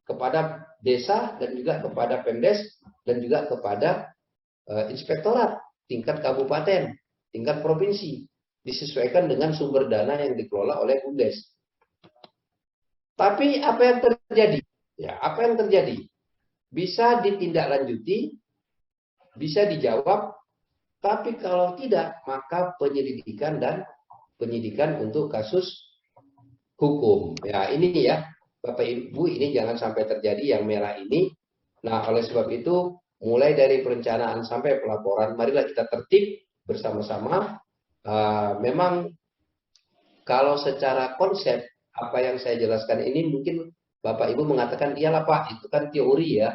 kepada desa, dan juga kepada Pemdes, dan juga kepada inspektorat tingkat kabupaten, tingkat provinsi, disesuaikan dengan sumber dana yang dikelola oleh BUMDes. Tapi apa yang terjadi? Ya, apa yang terjadi? Bisa ditindaklanjuti, bisa dijawab, tapi kalau tidak, maka penyidikan untuk kasus hukum. Ya, ini ya, Bapak Ibu, ini jangan sampai terjadi yang merah ini. Nah, oleh sebab itu, mulai dari perencanaan sampai pelaporan, marilah kita tertib bersama-sama. Memang kalau secara konsep apa yang saya jelaskan ini mungkin Bapak Ibu mengatakan, iyalah Pak, itu kan teori ya,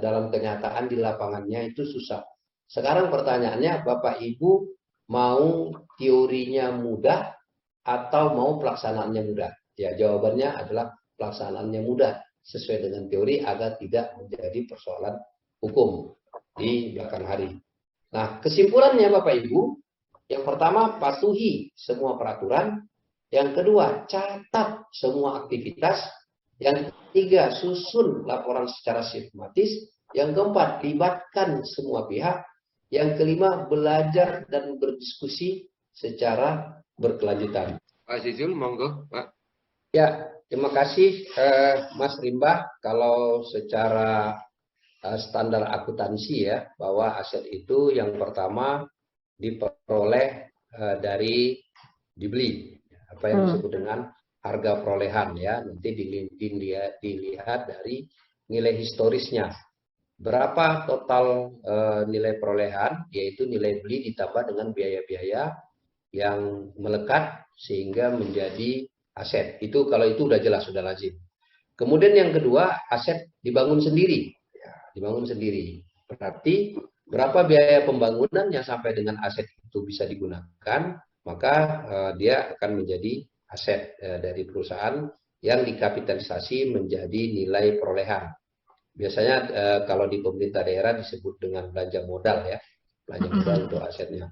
dalam kenyataan di lapangannya itu susah. Sekarang pertanyaannya, Bapak Ibu mau teorinya mudah atau mau pelaksanaannya mudah? Ya, jawabannya adalah pelaksanaannya mudah sesuai dengan teori agar tidak menjadi persoalan hukum di belakang hari. Nah, kesimpulannya Bapak Ibu, Yang pertama, patuhi semua peraturan. Yang kedua, catat semua aktivitas. Yang ketiga, susun laporan secara sistematis. Yang keempat, libatkan semua pihak. Yang kelima, belajar dan berdiskusi secara berkelanjutan. Pak Zizul, monggo, Pak. Ya, terima kasih Mas Rimba. Kalau secara standar akuntansi ya, bahwa aset itu yang pertama diperoleh dari dibeli, apa yang disebut dengan harga perolehan ya, nanti dilihat dari nilai historisnya. Berapa total nilai perolehan, yaitu nilai beli ditambah dengan biaya-biaya yang melekat sehingga menjadi aset. Itu kalau itu udah jelas, sudah lazim. Kemudian yang kedua, aset dibangun sendiri. Ya, dibangun sendiri. Berarti berapa biaya pembangunan yang sampai dengan aset itu bisa digunakan, maka dia akan menjadi aset dari perusahaan yang dikapitalisasi menjadi nilai perolehan. Biasanya kalau di pemerintah daerah disebut dengan belanja modal ya, belanja modal untuk asetnya.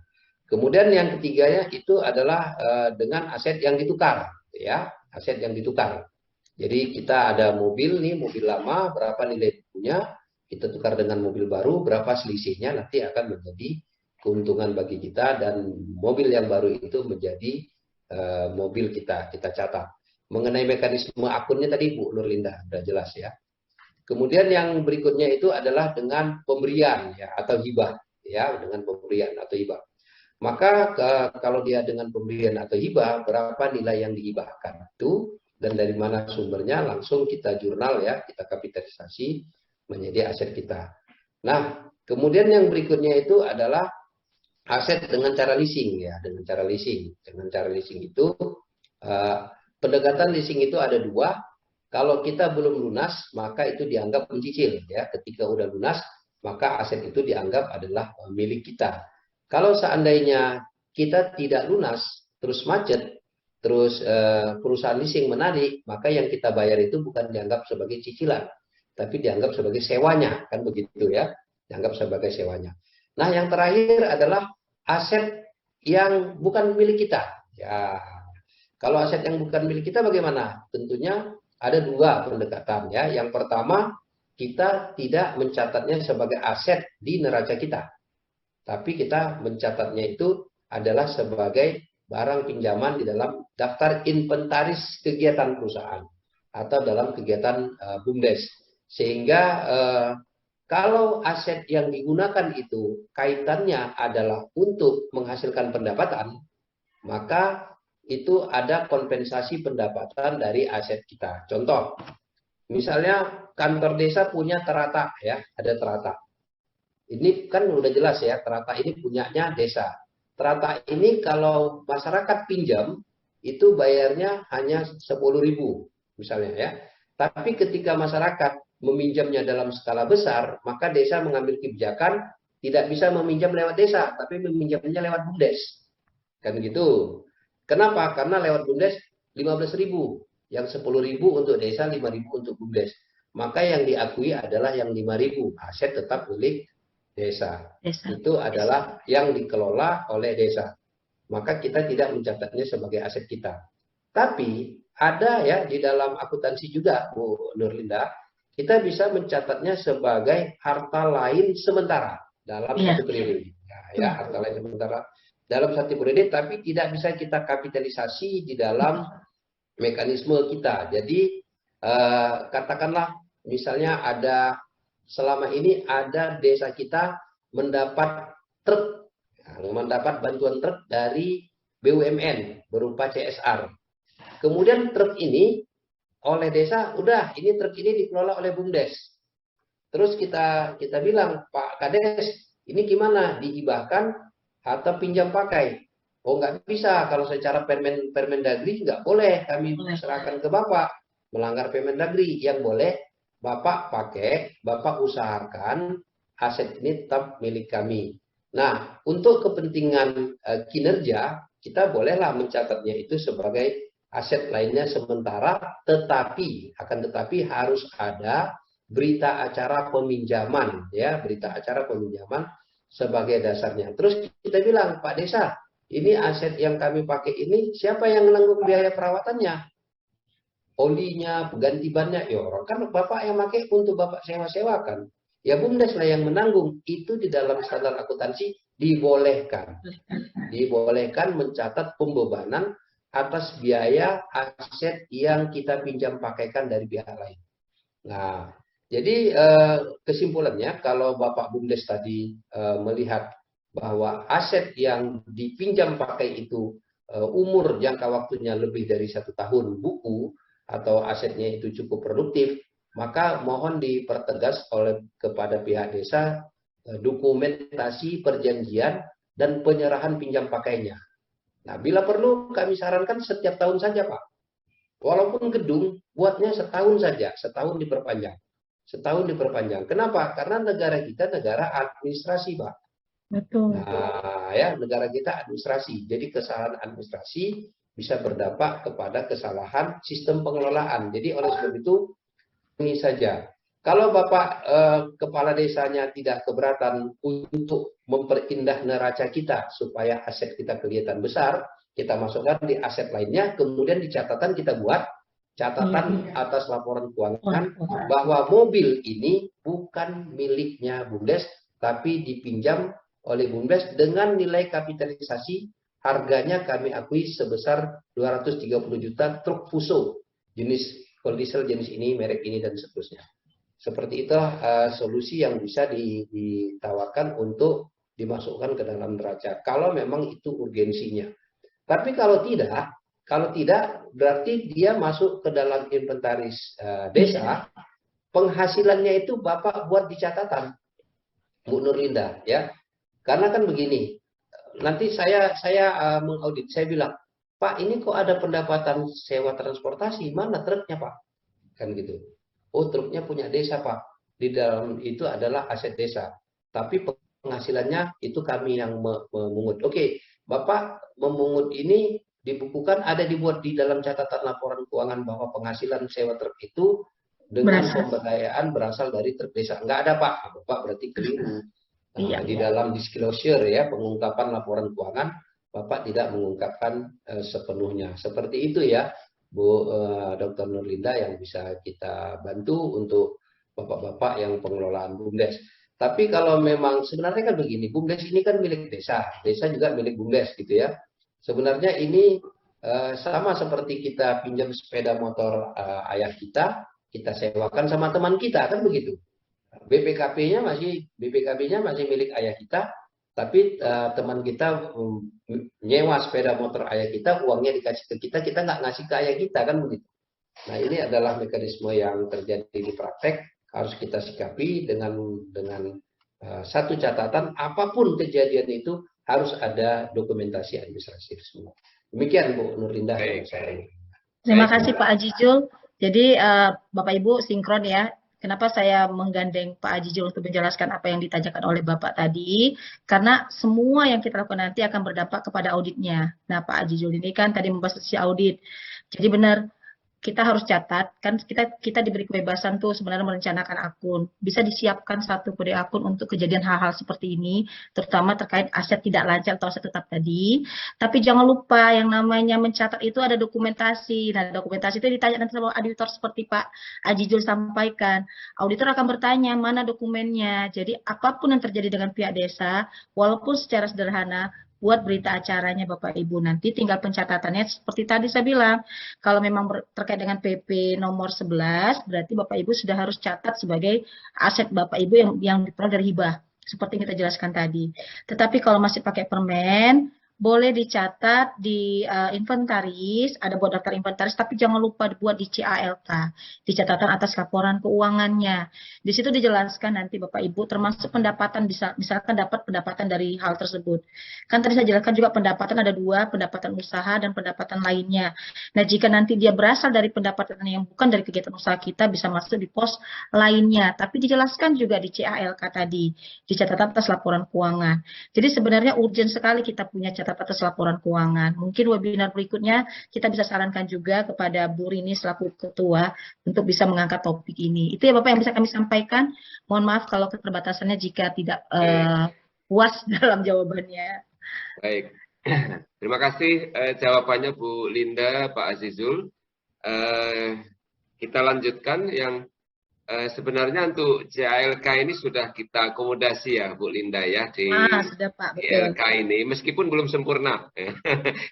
Kemudian yang ketiganya itu adalah dengan aset yang ditukar, ya, aset yang ditukar. Jadi kita ada mobil nih, mobil lama, berapa nilai punya, kita tukar dengan mobil baru, berapa selisihnya nanti akan menjadi keuntungan bagi kita dan mobil yang baru itu menjadi mobil kita catat. Mengenai mekanisme akunnya tadi Bu Nurlinda sudah jelas ya. Kemudian yang berikutnya itu adalah dengan pemberian ya atau hibah ya, dengan pemberian atau hibah. Maka kalau dia dengan pemberian atau hibah, berapa nilai yang dihibahkan itu dan dari mana sumbernya, langsung kita jurnal ya, kita kapitalisasi menjadi aset kita. Nah, kemudian yang berikutnya itu adalah aset dengan cara leasing ya, dengan cara leasing. Dengan cara leasing itu pendekatan leasing itu ada dua. Kalau kita belum lunas, maka itu dianggap mencicil ya. Ketika udah lunas, maka aset itu dianggap adalah milik kita. Kalau seandainya kita tidak lunas, terus macet, terus perusahaan leasing menarik, maka yang kita bayar itu bukan dianggap sebagai cicilan, tapi dianggap sebagai sewanya, kan begitu ya, dianggap sebagai sewanya. Nah, yang terakhir adalah aset yang bukan milik kita. Ya, kalau aset yang bukan milik kita bagaimana? Tentunya ada dua pendekatan ya. Yang pertama, kita tidak mencatatnya sebagai aset di neraca kita. Tapi kita mencatatnya itu adalah sebagai barang pinjaman di dalam daftar inventaris kegiatan perusahaan atau dalam kegiatan BUMDes. Sehingga kalau aset yang digunakan itu kaitannya adalah untuk menghasilkan pendapatan, maka itu ada kompensasi pendapatan dari aset kita. Contoh, misalnya kantor desa punya terata ya, ada terata. Ini kan udah jelas ya, terata ini punyanya desa. Terata ini kalau masyarakat pinjam, itu bayarnya hanya 10.000 misalnya ya. Tapi ketika masyarakat meminjamnya dalam skala besar, maka desa mengambil kebijakan tidak bisa meminjam lewat desa, tapi meminjamnya lewat BUMDes. Kan gitu. Kenapa? Karena lewat BUMDes 15.000, yang 10.000 untuk desa, 5.000 untuk BUMDes. Maka yang diakui adalah yang 5.000, aset tetap milik desa. Itu adalah yang dikelola oleh desa. Maka kita tidak mencatatnya sebagai aset kita. Tapi ada ya di dalam akuntansi juga, Bu Nurlinda, kita bisa mencatatnya sebagai harta lain sementara dalam satu periode. Ya, harta lain sementara dalam satu periode, tapi tidak bisa kita kapitalisasi di dalam mekanisme kita. Jadi katakanlah misalnya ada selama ini ada desa kita mendapat truk, mendapat bantuan truk dari BUMN berupa CSR. Kemudian truk ini oleh desa, udah ini truk ini dikelola oleh BUMDes. Terus kita bilang, Pak Kades, ini gimana? Dihibahkan atau pinjam pakai? Oh, nggak bisa. Kalau secara Permendagri nggak boleh kami serahkan ke Bapak. Melanggar Permendagri. Yang boleh Bapak pakai, Bapak usahakan aset ini tetap milik kami. Nah, untuk kepentingan kinerja, kita bolehlah mencatatnya itu sebagai aset lainnya sementara, tetapi harus ada berita acara peminjaman, ya, berita acara peminjaman sebagai dasarnya. Terus kita bilang, Pak Desa, ini aset yang kami pakai ini, siapa yang menanggung biaya perawatannya? Olinya, pengganti bannya, ya orang kan Bapak yang pakai untuk Bapak sewa-sewakan. Ya BUMDes lah yang menanggung. Itu di dalam standar akuntansi dibolehkan. Dibolehkan mencatat pembebanan atas biaya aset yang kita pinjam pakaikan dari pihak lain. Nah, jadi kesimpulannya kalau Bapak BUMDes tadi melihat bahwa aset yang dipinjam pakai itu umur jangka waktunya lebih dari 1 tahun buku, atau asetnya itu cukup produktif, maka mohon dipertegas kepada pihak desa dokumentasi perjanjian dan penyerahan pinjam pakainya. Nah, bila perlu kami sarankan setiap tahun saja, Pak. Walaupun gedung, buatnya setahun saja, setahun diperpanjang. Setahun diperpanjang. Kenapa? Karena negara kita negara administrasi, Pak. Betul. Nah, ya, negara kita administrasi. Jadi kesalahan administrasi bisa berdampak kepada kesalahan sistem pengelolaan. Jadi oleh sebab itu ini saja. Kalau Bapak kepala desanya tidak keberatan untuk memperindah neraca kita supaya aset kita kelihatan besar, kita masukkan di aset lainnya, kemudian di catatan kita buat catatan atas laporan keuangan bahwa mobil ini bukan miliknya BUMDes, tapi dipinjam oleh BUMDes dengan nilai kapitalisasi. Harganya kami akui sebesar 230 juta truk Fuso jenis fuel diesel jenis ini, merek ini, dan seterusnya. Seperti itu solusi yang bisa ditawarkan untuk dimasukkan ke dalam neraca kalau memang itu urgensinya. Tapi kalau tidak berarti dia masuk ke dalam inventaris desa, penghasilannya itu Bapak buat di catatan, Bu Nurlinda, ya. Karena kan begini, nanti saya mengaudit, saya bilang, Pak, ini kok ada pendapatan sewa transportasi, mana truknya, Pak? Kan gitu. Oh, truknya punya desa, Pak. Di dalam itu adalah aset desa. Tapi penghasilannya itu kami yang memungut. Oke, Bapak memungut ini dibukukan, ada dibuat di dalam catatan laporan keuangan bahwa penghasilan sewa truk itu dengan pemberdayaan berasal dari truk desa. Enggak ada, Pak. Bapak berarti keliru. Di dalam disclosure, ya, pengungkapan laporan keuangan, Bapak tidak mengungkapkan sepenuhnya. Seperti itu, ya, Bu Dr. Nurlinda, yang bisa kita bantu untuk Bapak-Bapak yang pengelolaan BUMDes. Tapi kalau memang sebenarnya kan begini, BUMDes ini kan milik desa, desa juga milik BUMDes, gitu ya. Sebenarnya ini sama seperti kita pinjam sepeda motor ayah kita sewakan sama teman kita, kan begitu. BPKB-nya masih milik ayah kita, tapi teman kita nyewa sepeda motor ayah kita, uangnya dikasih ke kita, kita nggak ngasih ke ayah kita, kan begitu. Nah, ini adalah mekanisme yang terjadi di praktek, harus kita sikapi dengan satu catatan, apapun kejadian itu harus ada dokumentasi administratif semua. Demikian, Bu Nurlinda. Terima kasih Pak Ajijul. Jadi Bapak Ibu sinkron, ya. Kenapa saya menggandeng Pak Ajijul untuk menjelaskan apa yang ditanyakan oleh Bapak tadi? Karena semua yang kita lakukan nanti akan berdampak kepada auditnya. Nah, Pak Ajijul ini kan tadi membahas sisi audit. Jadi benar, kita harus catat, kan kita diberi kebebasan tuh sebenarnya merencanakan akun. Bisa disiapkan satu kode akun untuk kejadian hal-hal seperti ini, terutama terkait aset tidak lancar atau aset tetap tadi. Tapi jangan lupa yang namanya mencatat itu ada dokumentasi. Nah, dokumentasi itu ditanya nanti sama auditor seperti Pak Ajijul sampaikan. Auditor akan bertanya mana dokumennya. Jadi apapun yang terjadi dengan pihak desa, walaupun secara sederhana, buat berita acaranya Bapak Ibu, nanti tinggal pencatatannya seperti tadi saya bilang, kalau memang terkait dengan PP nomor 11, berarti Bapak Ibu sudah harus catat sebagai aset Bapak Ibu yang diperoleh dari hibah, seperti yang kita jelaskan tadi. Tetapi kalau masih pakai permen, boleh dicatat di inventaris, ada buat daftar inventaris, tapi jangan lupa dibuat di CALK, di catatan atas laporan keuangannya. Di situ dijelaskan nanti Bapak Ibu, termasuk pendapatan, misalkan dapat pendapatan dari hal tersebut. Kan tadi saya jelaskan juga pendapatan ada dua, pendapatan usaha dan pendapatan lainnya. Nah, jika nanti dia berasal dari pendapatan yang bukan dari kegiatan usaha kita, bisa masuk di pos lainnya. Tapi dijelaskan juga di CALK tadi, di catatan atas laporan keuangan. Jadi sebenarnya urgent sekali kita punya catatan atas laporan keuangan. Mungkin webinar berikutnya kita bisa sarankan juga kepada Bu Rini selaku ketua untuk bisa mengangkat topik ini. Itu ya Bapak yang bisa kami sampaikan. Mohon maaf kalau keterbatasannya jika tidak puas dalam jawabannya. Baik. Terima kasih jawabannya Bu Linda, Pak Azizul. Kita lanjutkan yang sebenarnya untuk JALK ini sudah kita akomodasi ya Bu Linda ya di Sudah Pak, betul. JALK ini meskipun belum sempurna.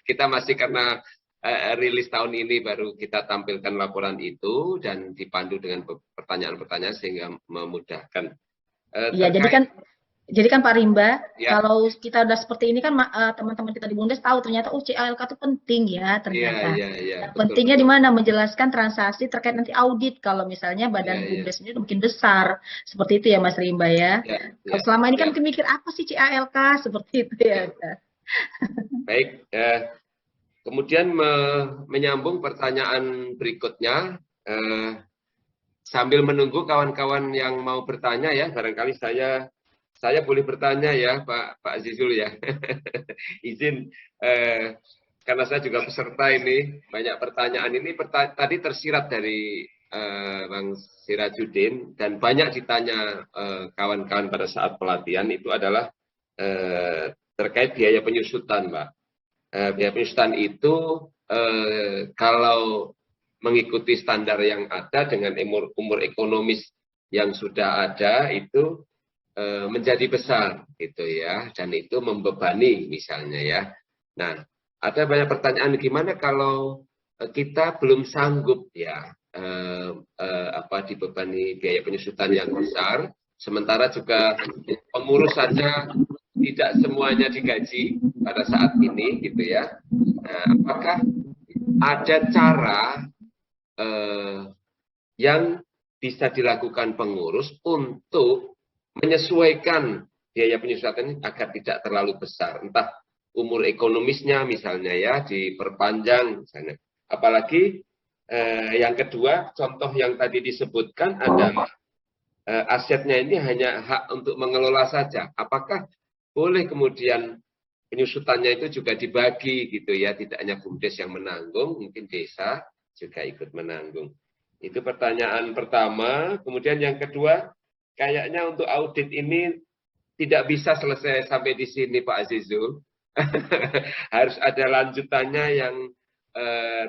Kita masih karena rilis tahun ini baru kita tampilkan laporan itu dan dipandu dengan pertanyaan-pertanyaan sehingga memudahkan. Iya, jadi kan Pak Rimba, Ya. kalau kita udah seperti ini kan teman-teman kita di BUMDes tahu ternyata CALK itu penting ya ternyata. Iya, Pentingnya di mana? Menjelaskan transaksi terkait nanti audit kalau misalnya badan BUMDes ini mungkin besar. Seperti itu ya Mas Rimba ya. Kalau selama ini kan mungkin mikir apa sih CALK seperti itu ya. Baik, kemudian menyambung pertanyaan berikutnya, sambil menunggu kawan-kawan yang mau bertanya ya, barangkali saya boleh bertanya ya Pak Azizul ya. Izin, karena saya juga peserta ini, banyak pertanyaan ini tadi tersirat dari Bang Sirajudin dan banyak ditanya kawan-kawan pada saat pelatihan itu adalah terkait biaya penyusutan, Pak. Biaya penyusutan itu kalau mengikuti standar yang ada dengan umur ekonomis yang sudah ada itu menjadi besar gitu ya, dan itu membebani misalnya ya. Nah, ada banyak pertanyaan gimana kalau kita belum sanggup ya dibebani biaya penyusutan yang besar, sementara juga pengurusannya tidak semuanya digaji pada saat ini gitu ya. Nah, apakah ada cara yang bisa dilakukan pengurus untuk menyesuaikan biaya penyusutan agar tidak terlalu besar, entah umur ekonomisnya misalnya ya diperpanjang misalnya. Apalagi yang kedua, contoh yang tadi disebutkan adalah asetnya ini hanya hak untuk mengelola saja. Apakah boleh kemudian penyusutannya itu juga dibagi gitu ya, tidak hanya BUMDes yang menanggung, mungkin desa juga ikut menanggung. Itu pertanyaan pertama. Kemudian yang kedua, kayaknya untuk audit ini tidak bisa selesai sampai di sini Pak Azizul. Harus ada lanjutannya yang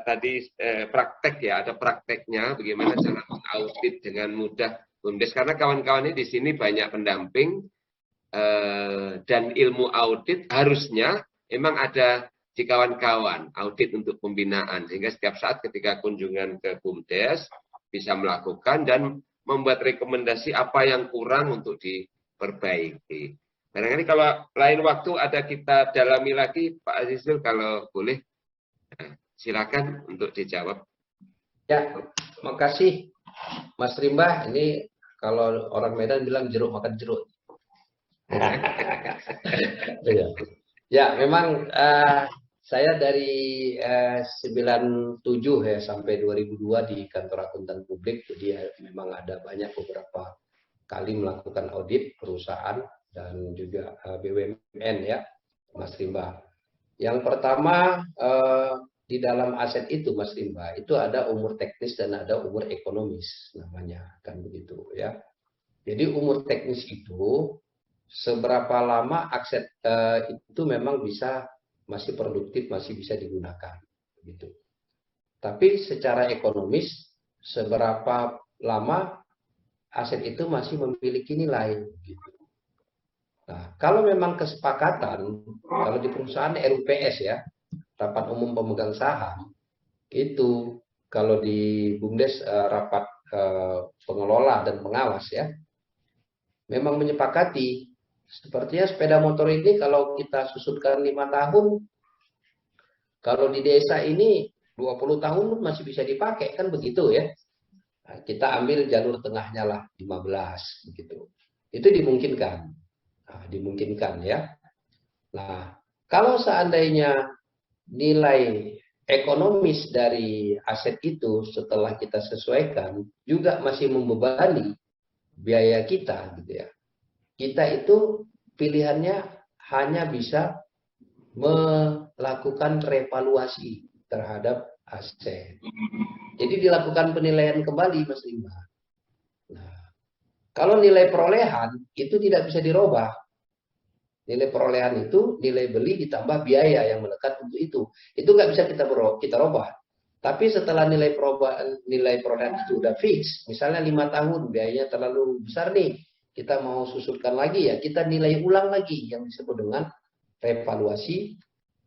tadi praktek ya, ada prakteknya bagaimana cara audit dengan mudah BUMDes. Karena kawan-kawan ini di sini banyak pendamping dan ilmu audit harusnya memang ada di kawan-kawan audit untuk pembinaan. Sehingga setiap saat ketika kunjungan ke BUMDes bisa melakukan dan membuat rekomendasi apa yang kurang untuk diperbaiki. Barangkali kalau lain waktu ada kita dalami lagi, Pak Azizul, kalau boleh, silakan untuk dijawab. Ya, makasih Mas Rimba. Ini kalau orang Medan bilang jeruk makan jeruk. Ya, memang saya dari 97 ya sampai 2002 di kantor akuntan publik, jadi memang ada banyak beberapa kali melakukan audit perusahaan dan juga BUMN ya, Mas Rimba. Yang pertama di dalam aset itu, Mas Rimba, itu ada umur teknis dan ada umur ekonomis namanya, kan begitu ya. Jadi umur teknis itu seberapa lama aset itu memang bisa masih produktif, masih bisa digunakan gitu. Tapi secara ekonomis seberapa lama aset itu masih memiliki nilai gitu. Nah, kalau memang kesepakatan, kalau di perusahaan RUPS ya, rapat umum pemegang saham, itu kalau di BUMDes rapat pengelola dan pengawas ya, memang menyepakati sepertinya sepeda motor ini kalau kita susutkan 5 tahun, kalau di desa ini 20 tahun masih bisa dipakai, kan begitu ya. Nah, kita ambil jalur tengahnya lah 15 begitu. Itu dimungkinkan. Nah, dimungkinkan ya. Nah, kalau seandainya nilai ekonomis dari aset itu setelah kita sesuaikan juga masih membebani biaya kita gitu ya. Kita itu pilihannya hanya bisa melakukan revaluasi terhadap aset. Jadi dilakukan penilaian kembali, Mas Rimba. Nah, kalau nilai perolehan itu tidak bisa dirubah. Nilai perolehan itu nilai beli ditambah biaya yang melekat untuk itu. Itu nggak bisa kita robah. Tapi setelah nilai perolehan itu udah fix, misalnya 5 tahun biayanya terlalu besar nih, kita mau susulkan lagi ya, kita nilai ulang lagi yang disebut dengan revaluasi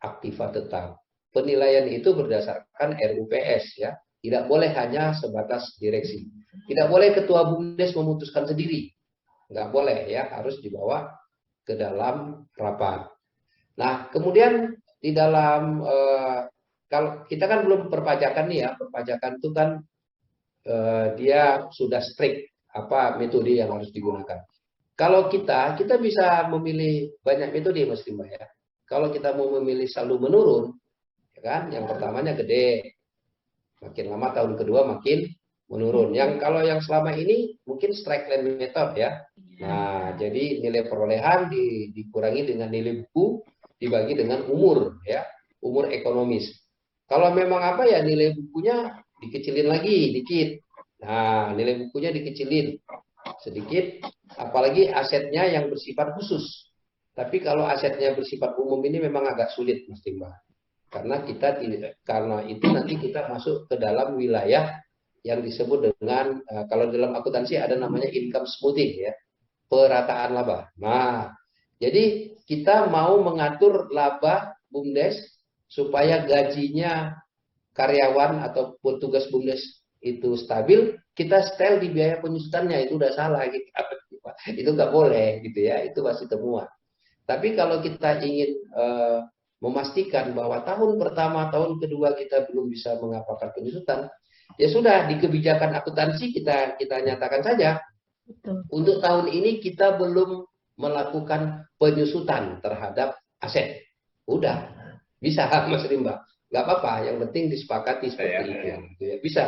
aktiva tetap. Penilaian itu berdasarkan RUPS ya, tidak boleh hanya sebatas direksi. Tidak boleh ketua BUMDes memutuskan sendiri, nggak boleh ya, harus dibawa ke dalam rapat. Nah, kemudian di dalam kalau kita kan belum perpajakan nih ya, perpajakan itu kan dia sudah strict apa metode yang harus digunakan. Kalau kita bisa memilih banyak metode Mas Rimba ya. Kalau kita mau memilih saldo menurun, ya kan, yang pertamanya gede, makin lama tahun kedua makin menurun. Kalau yang selama ini mungkin strike line method ya. Nah, jadi nilai perolehan dikurangi dengan nilai buku dibagi dengan umur ya, umur ekonomis. Kalau memang apa ya nilai bukunya dikecilin lagi dikit. Nah, nilai bukunya dikecilin sedikit, apalagi asetnya yang bersifat khusus. Tapi kalau asetnya bersifat umum ini memang agak sulit Mas Timba. Karena itu nanti kita masuk ke dalam wilayah yang disebut dengan kalau dalam akuntansi ada namanya income smoothing ya, perataan laba. Nah, jadi kita mau mengatur laba BUMDes supaya gajinya karyawan atau petugas BUMDes itu stabil, kita setel di biaya penyusutannya, itu udah salah gitu. Itu nggak boleh gitu ya, itu pasti temuan. Tapi kalau kita ingin memastikan bahwa tahun pertama, tahun kedua kita belum bisa mengapakan penyusutan, ya sudah di kebijakan akuntansi kita nyatakan saja. Betul. Untuk tahun ini kita belum melakukan penyusutan terhadap aset. Udah, bisa Mas Rimba. Nggak apa-apa, yang penting disepakati seperti itu. Gitu ya. Bisa.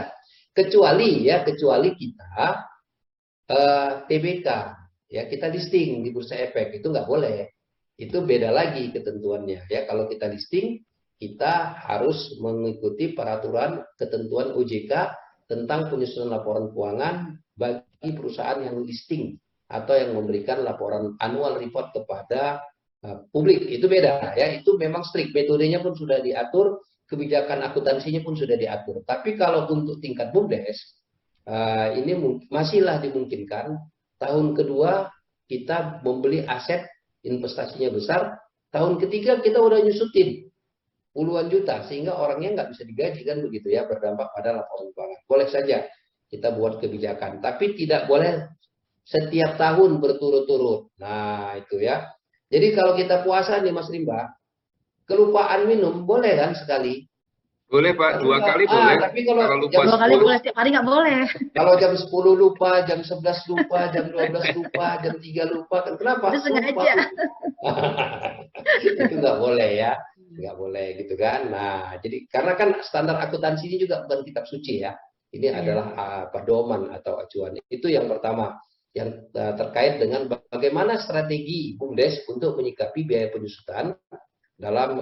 Kecuali kita TBK, ya kita listing di Bursa Efek, itu nggak boleh. Itu beda lagi ketentuannya. Ya, kalau kita listing, kita harus mengikuti peraturan ketentuan OJK tentang penyusunan laporan keuangan bagi perusahaan yang listing atau yang memberikan laporan annual report kepada publik. Itu beda ya, itu memang strict, metodenya pun sudah diatur, kebijakan akuntansinya pun sudah diatur. Tapi kalau untuk tingkat BUMDes ini masihlah dimungkinkan tahun kedua kita membeli aset investasinya besar, tahun ketiga kita udah nyusutin puluhan juta sehingga orangnya nggak bisa digaji kan begitu ya, berdampak pada laporan keuangan. Boleh saja kita buat kebijakan, tapi tidak boleh setiap tahun berturut-turut. Nah itu ya. Jadi kalau kita puasa nih Mas Rimba, kelupaan minum boleh kan sekali? Boleh Pak, 2 kali boleh. Tapi kalau lupa 2 kali boleh, setiap hari nggak boleh. Kalau jam 10 lupa, jam 11 lupa, jam 12 lupa, jam 3 lupa, kan kenapa? Itu sengaja. Itu nggak boleh ya, nggak boleh gitu kan. Nah, jadi karena kan standar akuntansi ini juga bukan kitab suci ya. Ini adalah pedoman atau acuan. Itu yang pertama, yang terkait dengan bagaimana strategi BUMDes untuk menyikapi biaya penyusutan dalam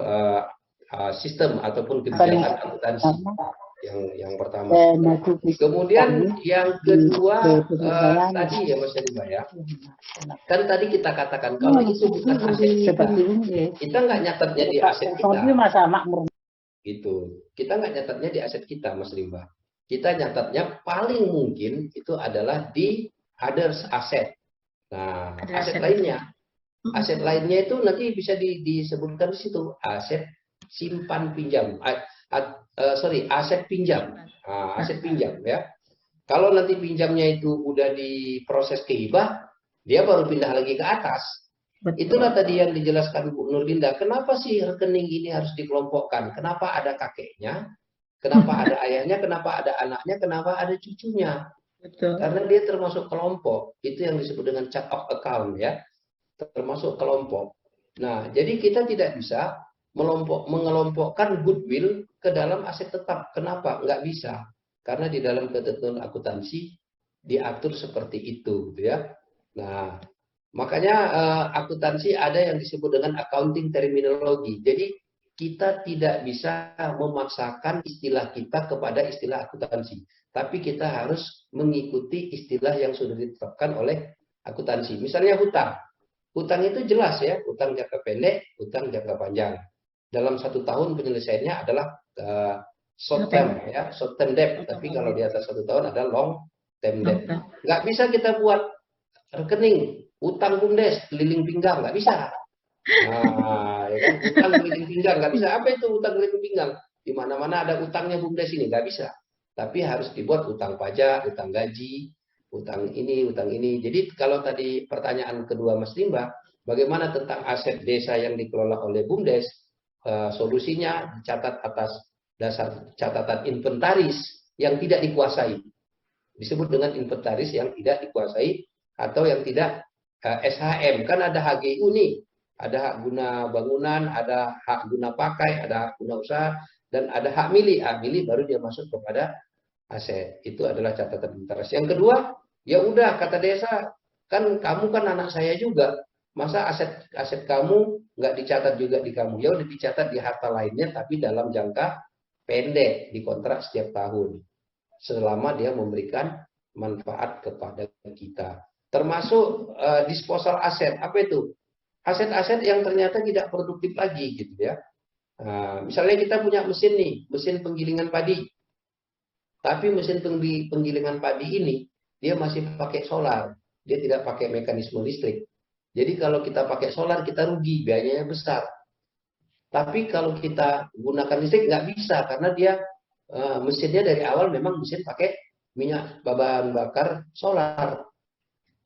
sistem ataupun kebijakan akuntansi yang pertama. Kemudian yang kedua tadi ya Mas Rimba ya, kan tadi kita katakan kalau itu bukan aset kita nggak nyatetnya di aset kita. Gitu. Kita nggak nyatetnya di aset kita Mas Rimba. Kita nyatetnya paling mungkin itu adalah di others asset. Nah, aset lainnya. Aset lainnya itu nanti bisa disebutkan di situ aset simpan pinjam, aset pinjam, aset pinjam ya. Kalau nanti pinjamnya itu udah diproses ke hibah, dia baru pindah lagi ke atas. Betul. Itulah tadi yang dijelaskan Bu Nurlinda. Kenapa sih rekening ini harus dikelompokkan? Kenapa ada kakeknya? Kenapa ada ayahnya? Kenapa ada anaknya? Kenapa ada cucunya? Betul. Karena dia termasuk kelompok. Itu yang disebut dengan chart of account ya. Termasuk kelompok. Nah, jadi kita tidak bisa mengelompokkan goodwill ke dalam aset tetap. Kenapa? Nggak bisa. Karena di dalam ketentuan akuntansi diatur seperti itu, gitu ya. Nah, makanya akuntansi ada yang disebut dengan accounting terminology. Jadi kita tidak bisa memaksakan istilah kita kepada istilah akuntansi, tapi kita harus mengikuti istilah yang sudah ditetapkan oleh akuntansi. Misalnya hutang. Utang itu jelas ya, utang jangka pendek, utang jangka panjang. Dalam 1 tahun penyelesaiannya adalah short term ya, short term debt. Tapi kalau di atas 1 tahun ada long term debt. Nggak bisa kita buat rekening utang BUMDes keliling pinggang, nggak bisa. Nah, ya kan, utang keliling pinggang nggak bisa. Apa itu utang keliling pinggang? Di mana-mana ada utangnya BUMDes ini, nggak bisa. Tapi harus dibuat utang pajak, utang gaji, utang ini. Jadi kalau tadi pertanyaan kedua Mas Limba, bagaimana tentang aset desa yang dikelola oleh BUMDes? Solusinya dicatat atas dasar catatan inventaris yang tidak dikuasai. Disebut dengan inventaris yang tidak dikuasai atau yang tidak SHM. Kan ada HGU nih, ada hak guna bangunan, ada hak guna pakai, ada hak guna usaha, dan ada hak milik. Hak milik baru dia masuk kepada aset. Itu adalah catatan inventaris. Yang kedua, ya udah kata desa, kan kamu kan anak saya juga. Masa aset kamu nggak dicatat juga di kamu? Ya udah dicatat di harta lainnya, tapi dalam jangka pendek, dikontrak setiap tahun. Selama dia memberikan manfaat kepada kita. Termasuk disposal aset. Apa itu? Aset-aset yang ternyata tidak produktif lagi gitu ya. Misalnya kita punya mesin nih, mesin penggilingan padi. Tapi mesin penggilingan padi ini dia masih pakai solar, dia tidak pakai mekanisme listrik. Jadi kalau kita pakai solar kita rugi, biayanya besar. Tapi kalau kita gunakan listrik nggak bisa karena dia mesinnya dari awal memang mesin pakai minyak bahan bakar solar.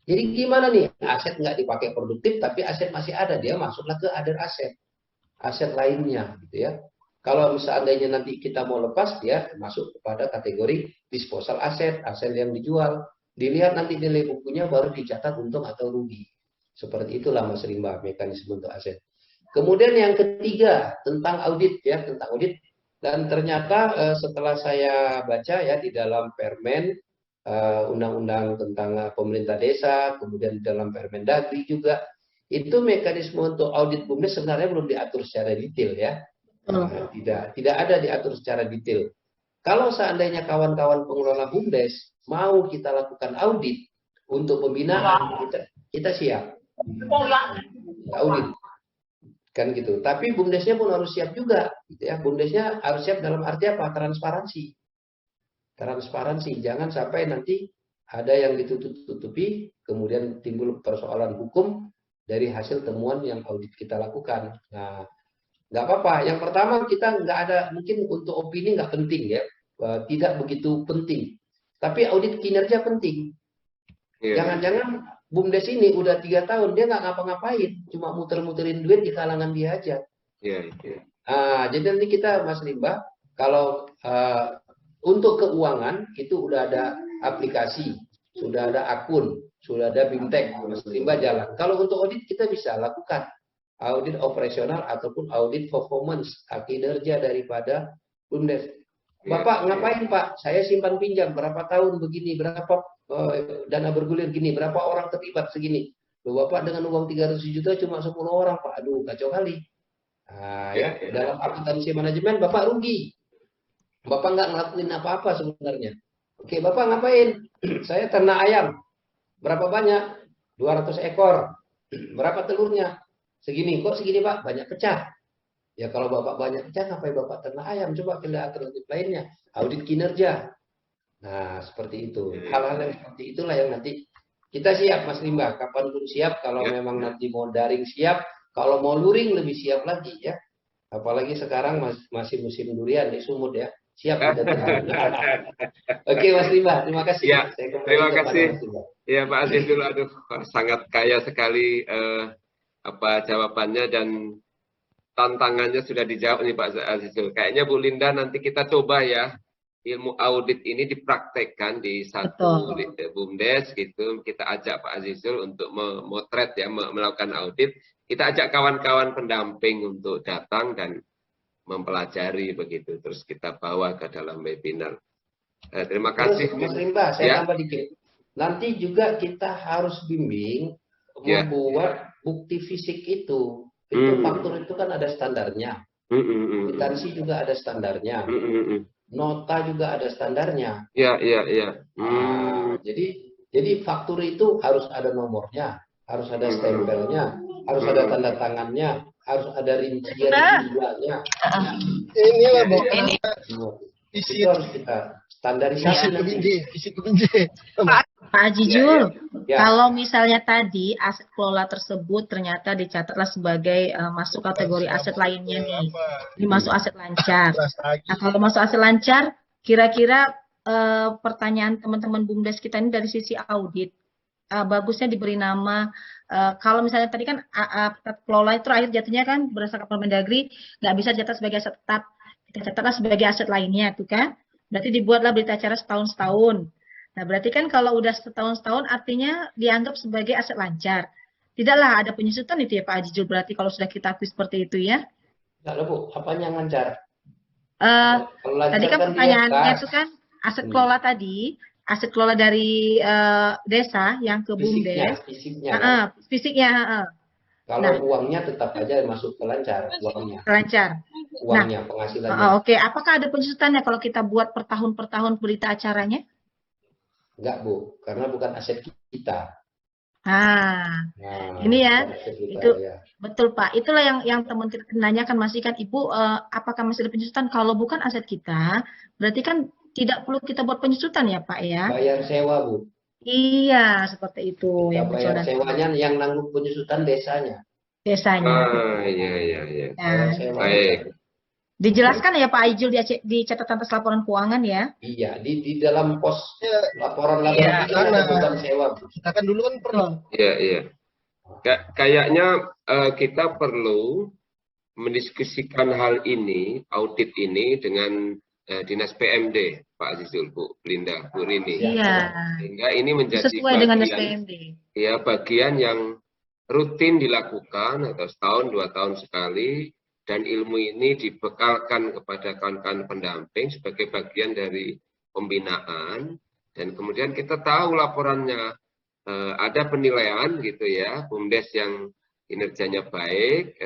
Jadi gimana nih? Aset nggak dipakai produktif tapi aset masih ada, dia masuklah ke other aset lainnya gitu ya. Kalau seandainya nanti kita mau lepas, dia masuk kepada kategori disposal aset yang dijual. Dilihat nanti nilai bukunya baru dicatat untung atau rugi. Seperti itulah Mas Rimba mekanisme untuk aset. Kemudian yang ketiga tentang audit ya, tentang audit. Dan ternyata setelah saya baca ya di dalam Permen, undang-undang tentang pemerintah desa, kemudian di dalam Permendagri juga, itu mekanisme untuk audit BUMDes sebenarnya belum diatur secara detail ya. Tidak ada diatur secara detail. Kalau seandainya kawan-kawan pengelola BUMDes mau kita lakukan audit untuk pembinaan, kita siap. Audit kan gitu. Tapi BUMDesnya pun harus siap juga, gitu ya. BUMDesnya harus siap dalam arti apa? Transparansi. Jangan sampai nanti ada yang ditutup-tutupi, kemudian timbul persoalan hukum dari hasil temuan yang audit kita lakukan. Nah, nggak apa-apa. Yang pertama kita nggak ada, mungkin untuk opini nggak penting ya, tidak begitu penting. Tapi audit kinerja penting. Jangan-jangan BUMDes ini udah 3 tahun dia nggak ngapa-ngapain, cuma muter-muterin duit di kalangan dia aja. Jadi nanti kita Mas Rimba, kalau untuk keuangan itu udah ada aplikasi, sudah ada akun, sudah ada BIMTEK, Mas Rimba jalan. Kalau untuk audit kita bisa lakukan audit operasional ataupun audit performance kinerja daripada BUMDes. Bapak ngapain Pak? Saya simpan pinjam berapa tahun begini, berapa dana bergulir gini, berapa orang terlibat segini. Loh, Bapak dengan uang 300 juta cuma 10 orang Pak. Aduh, kacau kali. Dalam akuntansi manajemen Bapak rugi. Bapak nggak ngelakuin apa-apa sebenarnya. Oke, Bapak ngapain? Saya ternak ayam. Berapa banyak? 200 ekor. Berapa telurnya? Segini. Kok segini Pak? Banyak pecah. Ya kalau Bapak banyak pecah, ngapain Bapak ternak ayam? Coba pilih alternatif lainnya. Audit kinerja. Nah, seperti itu. Hal-hal yang seperti itulah yang nanti kita siap, Mas Rimba. Kapanpun siap. Kalau memang nanti mau daring siap. Kalau mau luring lebih siap lagi ya. Apalagi sekarang masih musim durian di Sumut ya. Siap. Oke, Mas Rimba. Terima kasih. Ya, terima kasih. Ya, Pak Azizul. Aduh, sangat kaya sekali jawabannya dan tantangannya sudah dijawab nih Pak Azizul. Kayaknya Bu Linda nanti kita coba ya ilmu audit ini dipraktekkan di satu BUMDes gitu. Kita ajak Pak Azizul untuk memotret ya, melakukan audit. Kita ajak kawan-kawan pendamping untuk datang dan mempelajari begitu. Terus kita bawa ke dalam webinar. Terima kasih. Mas Rimba, saya tambah dikit. Nanti juga kita harus bimbing membuat bukti fisik itu. Itu faktur itu kan ada standarnya. Kwitansi juga ada standarnya. Nota juga ada standarnya. Iya. Jadi faktur itu harus ada nomornya. harus ada stempelnya, harus ada tanda tangannya, harus ada rincian jumlahnya. Inilah Bu, Itu harus kita standarisasi. isi kelinci. Pak Ajijul, Ya. kalau misalnya tadi aset kelola tersebut ternyata dicatatlah sebagai masuk kategori aset lainnya nih, ini masuk aset lancar. Nah, kalau masuk aset lancar, kira-kira pertanyaan teman-teman BUMDes kita ini dari sisi audit, bagusnya diberi nama, kalau misalnya tadi kan aset kelola itu terakhir jatuhnya kan berdasarkan Permendagri nggak bisa dicatat sebagai aset tetap, kita catatlah sebagai aset lainnya, tuh kan? Berarti dibuatlah berita acara setahun-setahun. Nah, berarti kan kalau udah setahun-setahun artinya dianggap sebagai aset lancar. Tidaklah ada penyusutan itu ya Pak Ajijul, berarti kalau sudah kita akui seperti itu ya. Enggak lah Bu, apanya yang lancar? Kalau lancar Tadi kan pertanyaannya di atas. itu kan aset kelola tadi, aset kelola dari desa yang ke BUMDes. Fisiknya. Fisiknya. Kalau uangnya tetap aja masuk ke lancar, uangnya. Lancar. Uangnya, penghasilannya. Oke. Apakah ada penyusutannya kalau kita buat per tahun berita acaranya? Enggak Bu, karena bukan aset kita. Nah, ini ya, itu betul Pak. Itulah yang teman kita nanyakan masih kan Ibu, apakah masih ada penyusutan? Kalau bukan aset kita, berarti kan tidak perlu kita buat penyusutan ya Pak ya? Bayar sewa Bu. Iya, seperti itu. Kita bayar sewanya, yang nanggung penyusutan desanya. Iya. Nah, Baik. dijelaskan ya Pak Ajijul di catatan atas laporan keuangan ya? Iya, di dalam pos laporan Iya, bukan sewa Bu. Kita kan dulu kan pernah. Iya. Kayaknya kita perlu mendiskusikan hal ini, audit ini dengan Dinas PMD, Pak Azizul, Bu Linda, Bu Rini. Iya. Sehingga ini menjadi Sesuai dengan SPMD. Ya, bagian yang rutin dilakukan atau setahun 2 tahun sekali, dan ilmu ini dibekalkan kepada kawan-kawan pendamping sebagai bagian dari pembinaan, dan kemudian kita tahu laporannya ada penilaian gitu ya, BUMDes yang kinerjanya baik,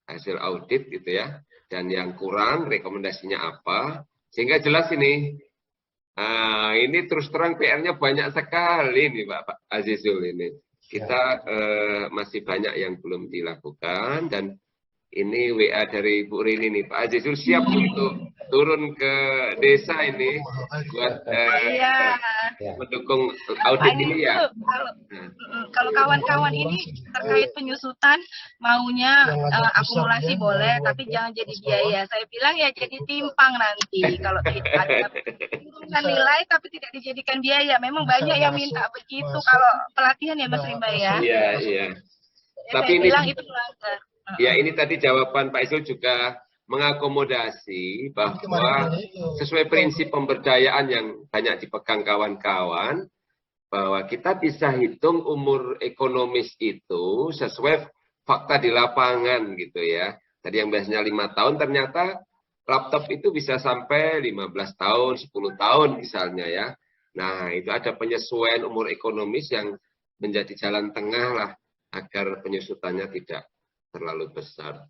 hasil audit gitu ya, dan yang kurang rekomendasinya apa, sehingga jelas ini. Ini terus terang PR-nya banyak sekali nih Pak Azizul ini. Kita masih banyak yang belum dilakukan, dan ini WA dari Bu Rini nih, Pak Azizul siap untuk turun ke desa ini buat mendukung audit ini ya. Kalau kawan-kawan ini terkait penyusutan maunya akumulasi boleh, tapi jangan jadi biaya. Saya bilang ya jadi timpang nanti kalau tidak ada nilai tapi tidak dijadikan biaya. Memang banyak yang minta begitu kalau pelatihan ya Mas Rimba ya. Iya. Tapi ini bilang itu melanggar. Ya, ini tadi jawaban Pak Izul juga mengakomodasi bahwa sesuai prinsip pemberdayaan yang banyak dipegang kawan-kawan, bahwa kita bisa hitung umur ekonomis itu sesuai fakta di lapangan gitu ya. Tadi yang biasanya 5 tahun ternyata laptop itu bisa sampai 15 tahun, 10 tahun misalnya ya. Nah, itu ada penyesuaian umur ekonomis yang menjadi jalan tengah lah agar penyusutannya tidak terlalu besar.